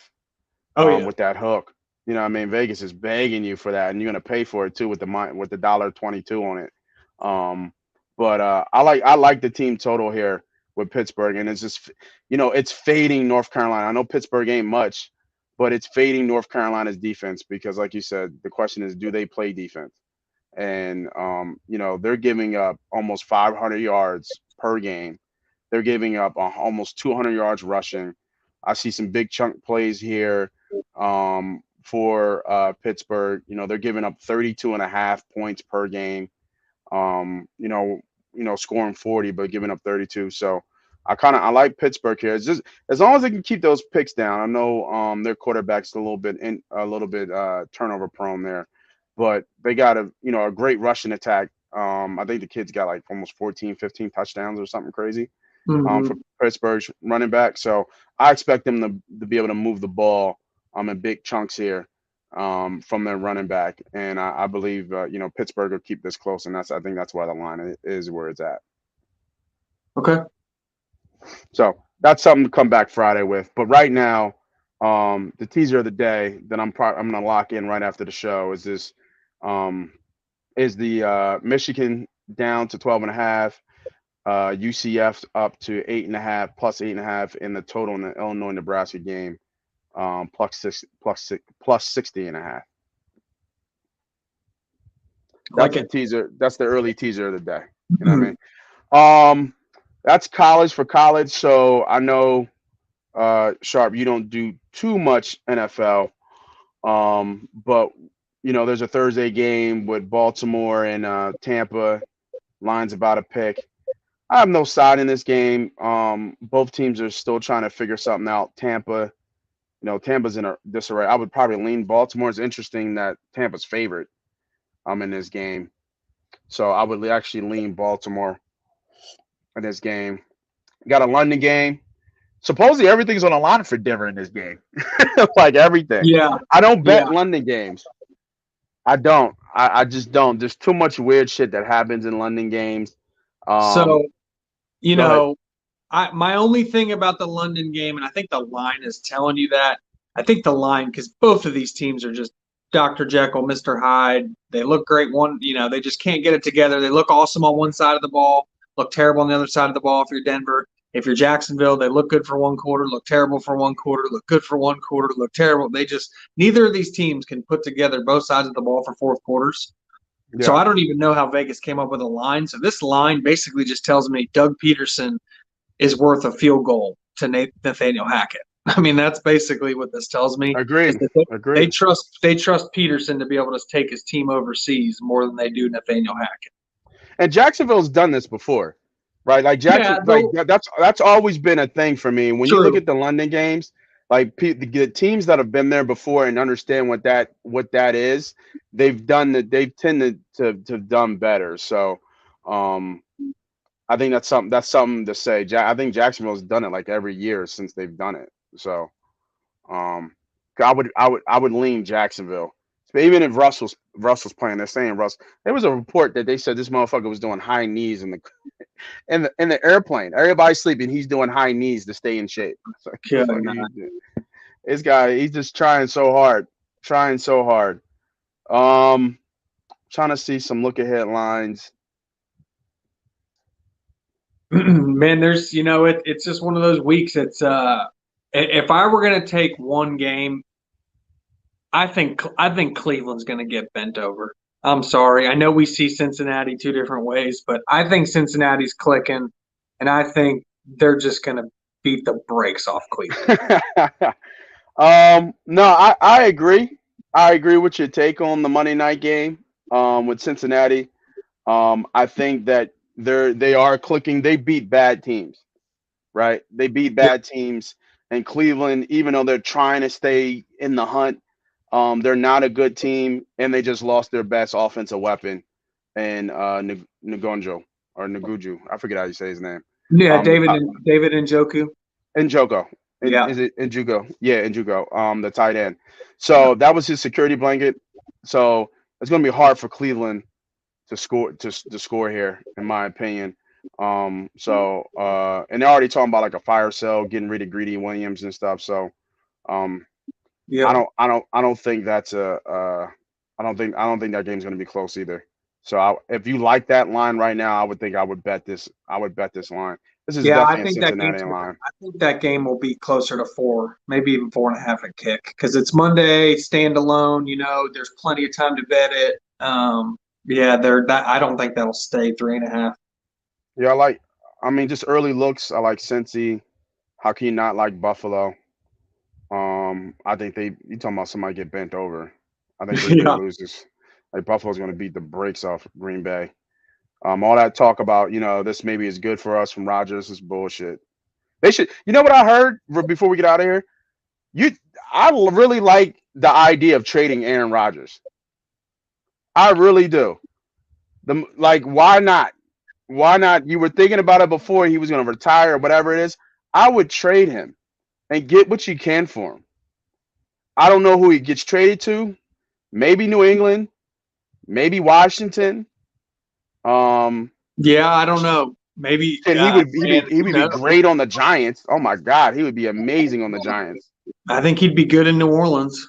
With that hook. Vegas is begging you for that, and you're gonna pay for it too with the $1.22 on it. But I like the team total here with Pittsburgh, and it's just it's fading North Carolina. I know Pittsburgh ain't much, but it's fading North Carolina's defense because, like you said, the question is, do they play defense? And they're giving up almost 500 yards per game. They're giving up almost 200 yards rushing. I see some big chunk plays here for Pittsburgh. They're giving up 32.5 points per game. scoring 40 but giving up 32. So I like Pittsburgh here. It's just as long as they can keep those picks down. I know their quarterback's a little bit turnover prone there, but they got a great rushing attack. I think the kid's got like almost 14, 15 touchdowns or something crazy for
Hmm.
Pittsburgh's running back. So I expect them to be able to move the ball in big chunks here from their running back, and I believe Pittsburgh will keep this close, and I think that's why the line is where it's at.
Okay.
So that's something to come back Friday with. But right now, the teaser of the day that I'm gonna lock in right after the show um, is the Michigan down to 12.5. UCF up to 8.5 plus 8.5 in the total in the Illinois Nebraska game, plus 60.5.
I like
That's the
it.
teaser. That's the early teaser of the day. You know what I mean? That's college for college. So I know, Sharp, you don't do too much NFL. But there's a Thursday game with Baltimore and Tampa. Line's about a pick. I have no side in this game. Both teams are still trying to figure something out. Tampa's in a disarray. I would probably lean Baltimore. It's interesting that Tampa's favorite in this game. So I would actually lean Baltimore in this game. Got a London game. Supposedly everything's on the line for Denver in this game. Like everything.
Yeah.
I don't
Yeah.
bet London games. I don't. I just don't. There's too much weird shit that happens in London games. Um,
So, you
Go ahead.
know, my only thing about the London game, and I think the line is telling you that. I think the line, because both of these teams are just Dr. Jekyll, Mr. Hyde. They look great. They just can't get it together. They look awesome on one side of the ball, look terrible on the other side of the ball. If you're Denver, if you're Jacksonville, they look good for one quarter, look terrible for one quarter, look good for one quarter, look terrible. Neither of these teams can put together both sides of the ball for fourth quarters. So
Yeah,
I don't even know how Vegas came up with a line. So this line basically just tells me Doug Peterson is worth a field goal to Nathaniel Hackett. I mean, that's basically what this tells me is
agreed.
that
Agreed.
they trust Peterson to be able to take his team overseas more than they do Nathaniel Hackett.
And Jacksonville's done this before, right? Like
Yeah, though,
that's always been a thing for me. When you look
true.
at the London games, like the teams that have been there before and understand what that is, they've done that. They've tended to have done better. So, um, I think that's something to say. I think Jacksonville's done it like every year since they've done it. So, um, I would lean Jacksonville. But even if Russell's playing, they're saying Russ. There was a report that they said this motherfucker was doing high knees in the airplane. Everybody's sleeping. He's doing high knees to stay in shape. It's like the
Good
fuck are
night.
you doing? This guy, he's just trying so hard, trying so hard. Um, Trying to see some look ahead lines.
Man, it's just one of those weeks. If I were gonna take one game, I think Cleveland's gonna get bent over. I'm sorry. I know we see Cincinnati two different ways, but I think Cincinnati's clicking, and I think they're just gonna beat the brakes off Cleveland.
No, I agree. I agree with your take on the Monday night game with Cincinnati. I think that they are clicking. They beat bad teams, right? They beat
Yep.
bad teams, and Cleveland, even though they're trying to stay in the hunt, they're not a good team, and they just lost their best offensive weapon, and Ngonjo or Naguju. I forget how you say his name.
Yeah,
Um,
David and Joku.
Njoku.
Yeah.
Is it Njugo? Yeah, Njugo. The tight end. So that was his security blanket. So it's going to be hard for Cleveland to score here, in my opinion. And they're already talking about like a fire sale, getting rid of Greedy Williams and stuff. So um, I
Yep.
don't I don't I don't think that's I don't think that game's going to be close either. So if you like that line right now, I would think I would bet this. I would bet this line. This is
Yeah,
definitely a Cincinnati line.
I think that game will be closer to four, maybe even 4.5 a kick, because it's Monday, standalone. There's plenty of time to bet it. Yeah, I don't think that'll stay 3.5.
Yeah, I mean, just early looks. I like Cincy. How can you not like Buffalo? I think you talking about somebody get bent over. I think Green Bay
Yeah.
loses. Like Buffalo's going to beat the brakes off Green Bay. All that talk about, this maybe is good for us from Rodgers is bullshit. They should. You know what I heard before we get out of here? You, I really like the idea of trading Aaron Rodgers. I really do. Why not? Why not? You were thinking about it before he was going to retire or whatever it is. I would trade him and get what you can for him. I don't know who he gets traded to. Maybe New England, maybe Washington. Um,
Yeah, I don't know. Maybe
and he
who
would be
knows?
great on the Giants. Oh my God, he would be amazing on the Giants.
I think he'd be good in New Orleans.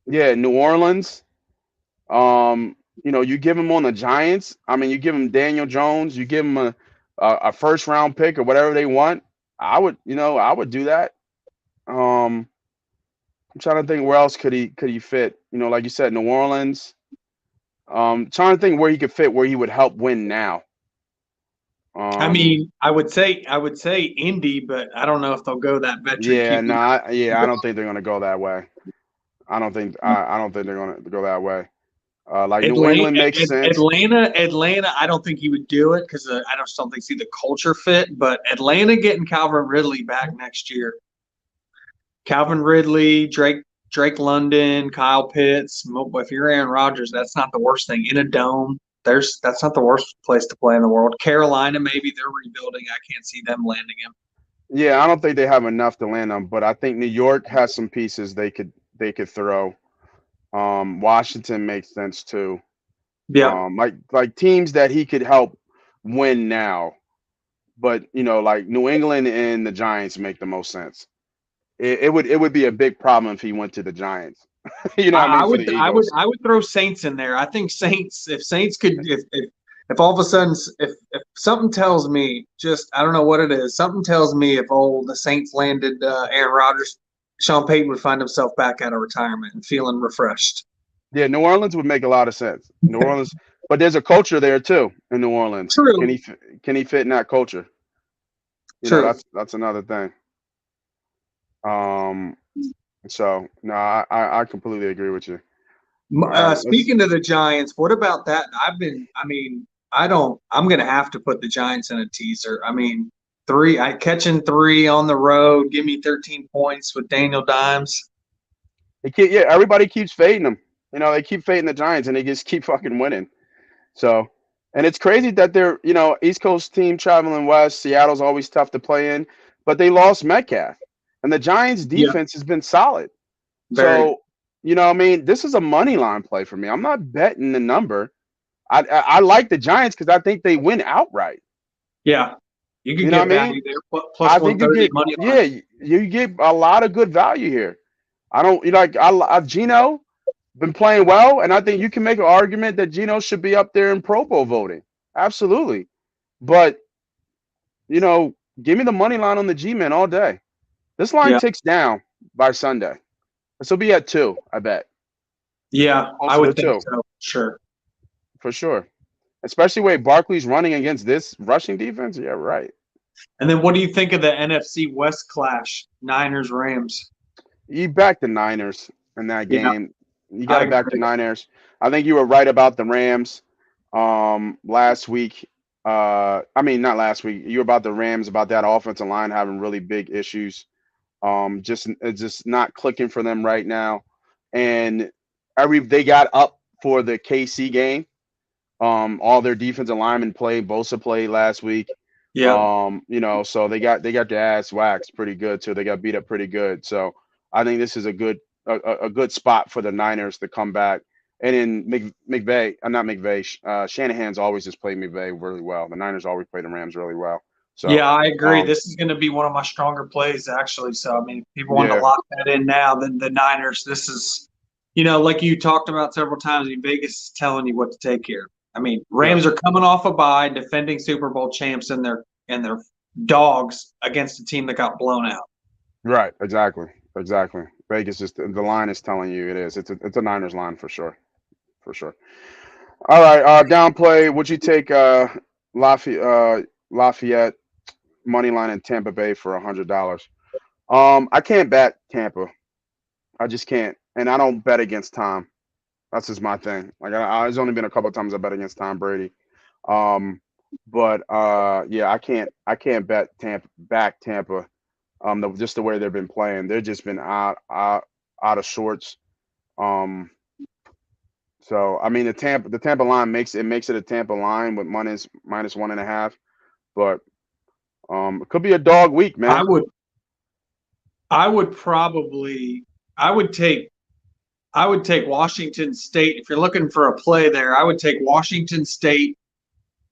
Yeah, New Orleans. You give him on the Giants. I mean, you give him Daniel Jones. You give him a first round pick or whatever they want. I would do that. Um, I'm trying to think where else could he fit. Like you said, New Orleans. Trying to think where he could fit, where he would help win now.
I
Um,
mean, I would say Indy, but I don't know if they'll go that veteran
yeah,
keeping.
no, I don't think they're gonna go that way. I don't think they're gonna go that way. Like New
Atlanta,
England makes sense.
Atlanta. I don't think he would do it because I just don't think see the culture fit. But Atlanta getting Calvin Ridley back next year. Calvin Ridley, Drake London, Kyle Pitts. If you're Aaron Rodgers, that's not the worst thing in a dome. That's not the worst place to play in the world. Carolina, maybe they're rebuilding. I can't see them landing him.
Yeah, I don't think they have enough to land on, but I think New York has some pieces they could throw. Washington makes sense too.
Yeah,
Like teams that he could help win now, but like New England and the Giants make the most sense. It would be a big problem if he went to the Giants. You know what I
I
mean, for
would
the Eagles.
I would throw Saints in there. I think Saints if Saints could if all of a sudden if something tells me just I don't know what it is something tells me if the Saints landed Aaron Rodgers, Sean Payton would find himself back out of retirement and feeling refreshed.
Yeah, New Orleans would make a lot of sense. New Orleans, but there's a culture there too in New Orleans. Can
True,
he can he fit in that culture?
true.
That's another thing. Um, so no, I completely agree with you. All right, let's.
Speaking of the Giants, what about that? I mean, I don't. I'm going to have to put the Giants in a teaser. I mean, catching three on the road. Give me 13 points with Daniel Dimes.
Yeah, everybody keeps fading them. They keep fading the Giants, and they just keep fucking winning. So, and it's crazy that they're East Coast team traveling west. Seattle's always tough to play in, but they lost Metcalf, and the Giants'
Yeah,
defense has been solid.
very.
So, what I mean, this is a money line play for me. I'm not betting the number. I like the Giants because I think they win outright.
Yeah, you could
You know what
get
I mean?
value there. Plus
I think you
130
get
money line.
yeah, you get a lot of good value here. I don't Gino been playing well, and I think you can make an argument that Gino should be up there in Pro Bowl voting. Absolutely. But, give me the money line on the G-Men all day. This line
Yeah,
ticks down by Sunday. This will be at 2, I bet.
yeah, I
Closer to
would think
2,
so. Sure.
for sure. Especially where Barkley's running against this rushing defense. Yeah, right.
And then, what do you think of the NFC West clash? Niners Rams.
You back the Niners in that
Yeah,
game. You got
I
to back the
agree.
Niners. I think you were right about the Rams last week. I mean, not last week. You were about the Rams, about that offensive line having really big issues. It's just not clicking for them right now. And they got up for the KC game. All their defensive linemen played. Bosa played last week.
Yeah,
So they got their ass waxed pretty good too. They got beat up pretty good. So I think this is a good spot for the Niners to come back. And then not McVay, Shanahan's always just played McVay really well. The Niners always play the Rams really well. So
yeah, I agree.
um,
This is going to be one of my stronger plays, actually. So, I mean, if people want to
yeah,
lock that in now, then the Niners, this is, like you talked about several times, Vegas is telling you what to take here. I mean,
yeah,
Rams are coming off a bye, defending Super Bowl champs, and their dogs against a team that got blown out.
right, exactly. Vegas just the line is telling you it is. It's a Niners line for sure, for sure. All right, down play. Would you take Lafayette money line in Tampa Bay for $100? I can't bet Tampa. I just can't, and I don't bet against Tom. That's just my thing. Like there's only been a couple of times I bet against Tom Brady. But yeah, I can't bet Tampa. Just the way they've been playing, they've just been out of sorts. Um, so I mean, the Tampa line makes it a Tampa line with minus 1.5, but it could be a dog week,
I
man.
would I would probably I would take I would take Washington State. If you're looking for a play there, I would take Washington State.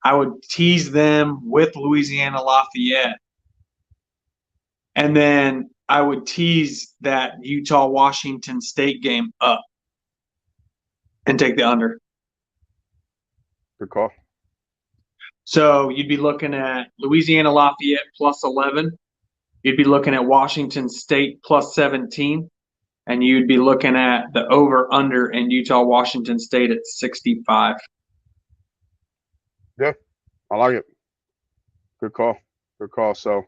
I would tease them with Louisiana Lafayette. And then I would tease that Utah Washington State game up and take the under.
Good call.
So you'd be looking at Louisiana Lafayette plus 11. You'd be looking at Washington State plus 17. And you'd be looking at the over under in Utah Washington State at 65.
Yeah, I like it. Good call. Good call. So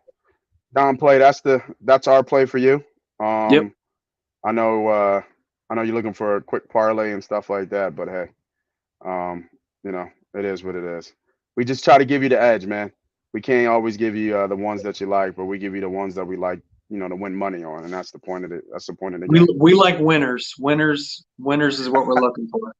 down play. That's our play for you.
Yep.
Um, I know. I know you're looking for a quick parlay and stuff like that, but hey, um, it is what it is. We just try to give you the edge, man. We can't always give you the ones that you like, but we give you the ones that we like, to win money on, and that's the point of it. That's the point of the game.
We like winners. Winners is what we're looking for.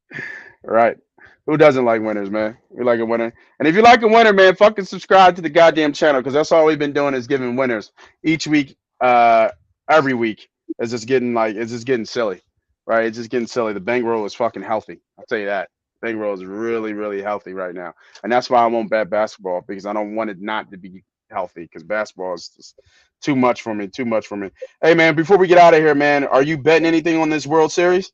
Right. Who doesn't like winners, man? We like a winner. And if you like a winner, man, fucking subscribe to the goddamn channel because that's all we've been doing is giving winners each week, every week. It's just getting silly, right? It's just getting silly. The bankroll is fucking healthy. I'll tell you that. Bankroll is really, really healthy right now, and that's why I won't bet basketball because I don't want it not to be healthy because basketball is just too much for me. Too much for me. Hey, man, before we get out of here, man, are you betting anything on this World Series?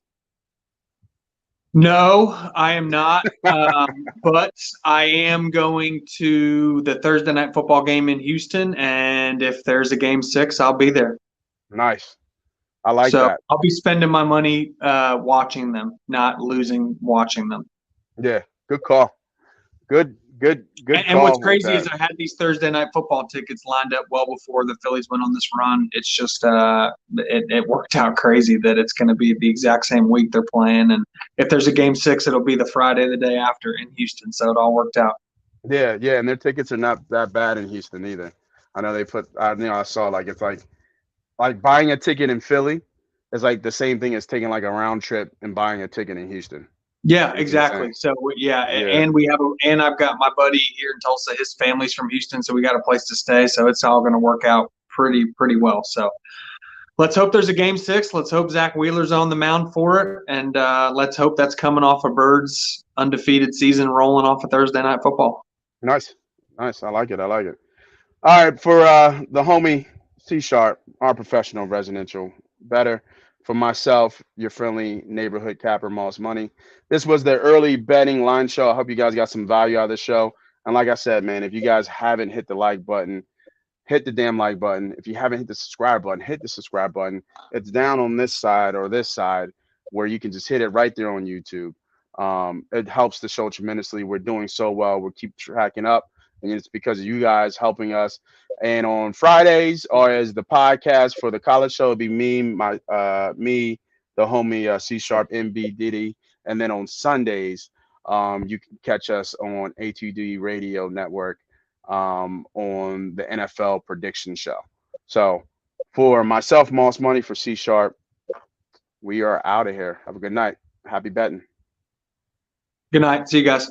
No, I am not. But I am going to the Thursday night football game in Houston, and if there's a game 6, I'll be there.
Nice. I like
So
that.
I'll be spending my money watching them, not losing watching them.
Yeah, good call. Good
And what's
call with
crazy is
that.
I had these Thursday night football tickets lined up well before the Phillies went on this run. It's just it worked out crazy that it's going to be the exact same week they're playing, and if there's a game 6, it'll be the Friday the day after in Houston. So it all worked out.
Yeah, yeah, and their tickets are not that bad in Houston either. I know they put. I saw like it's like buying a ticket in Philly is like the same thing as taking like a round trip and buying a ticket in Houston.
Yeah,
It's
exactly.
insane.
So yeah,
Yeah,
and and I've got my buddy here in Tulsa. His family's from Houston, so we got a place to stay. So it's all going to work out pretty well. So let's hope there's a game 6. Let's hope Zach Wheeler's on the mound for it, and let's hope that's coming off a Birds undefeated season, rolling off a Thursday night football.
nice, nice. I like it. I like it. All right, for the homie C Sharp, our professional residential better. For myself, your friendly neighborhood capper, Moss Money. This was the early betting line show. I hope you guys got some value out of the show. And like I said, man, if you guys haven't hit the like button, hit the damn like button. If you haven't hit the subscribe button, hit the subscribe button. It's down on this side or this side where you can just hit it right there on YouTube. It helps the show tremendously. We're doing so well. We'll keep tracking up, and it's because of you guys helping us. And on Fridays, or as the podcast for the college show, it'll be me, the homie C Sharp MB Diddy, and then on Sundays, you can catch us on A2D Radio Network on the NFL prediction show. So for myself, Moss Money, for C Sharp, we are out of here. Have a good night. Happy betting.
Good night. See you guys.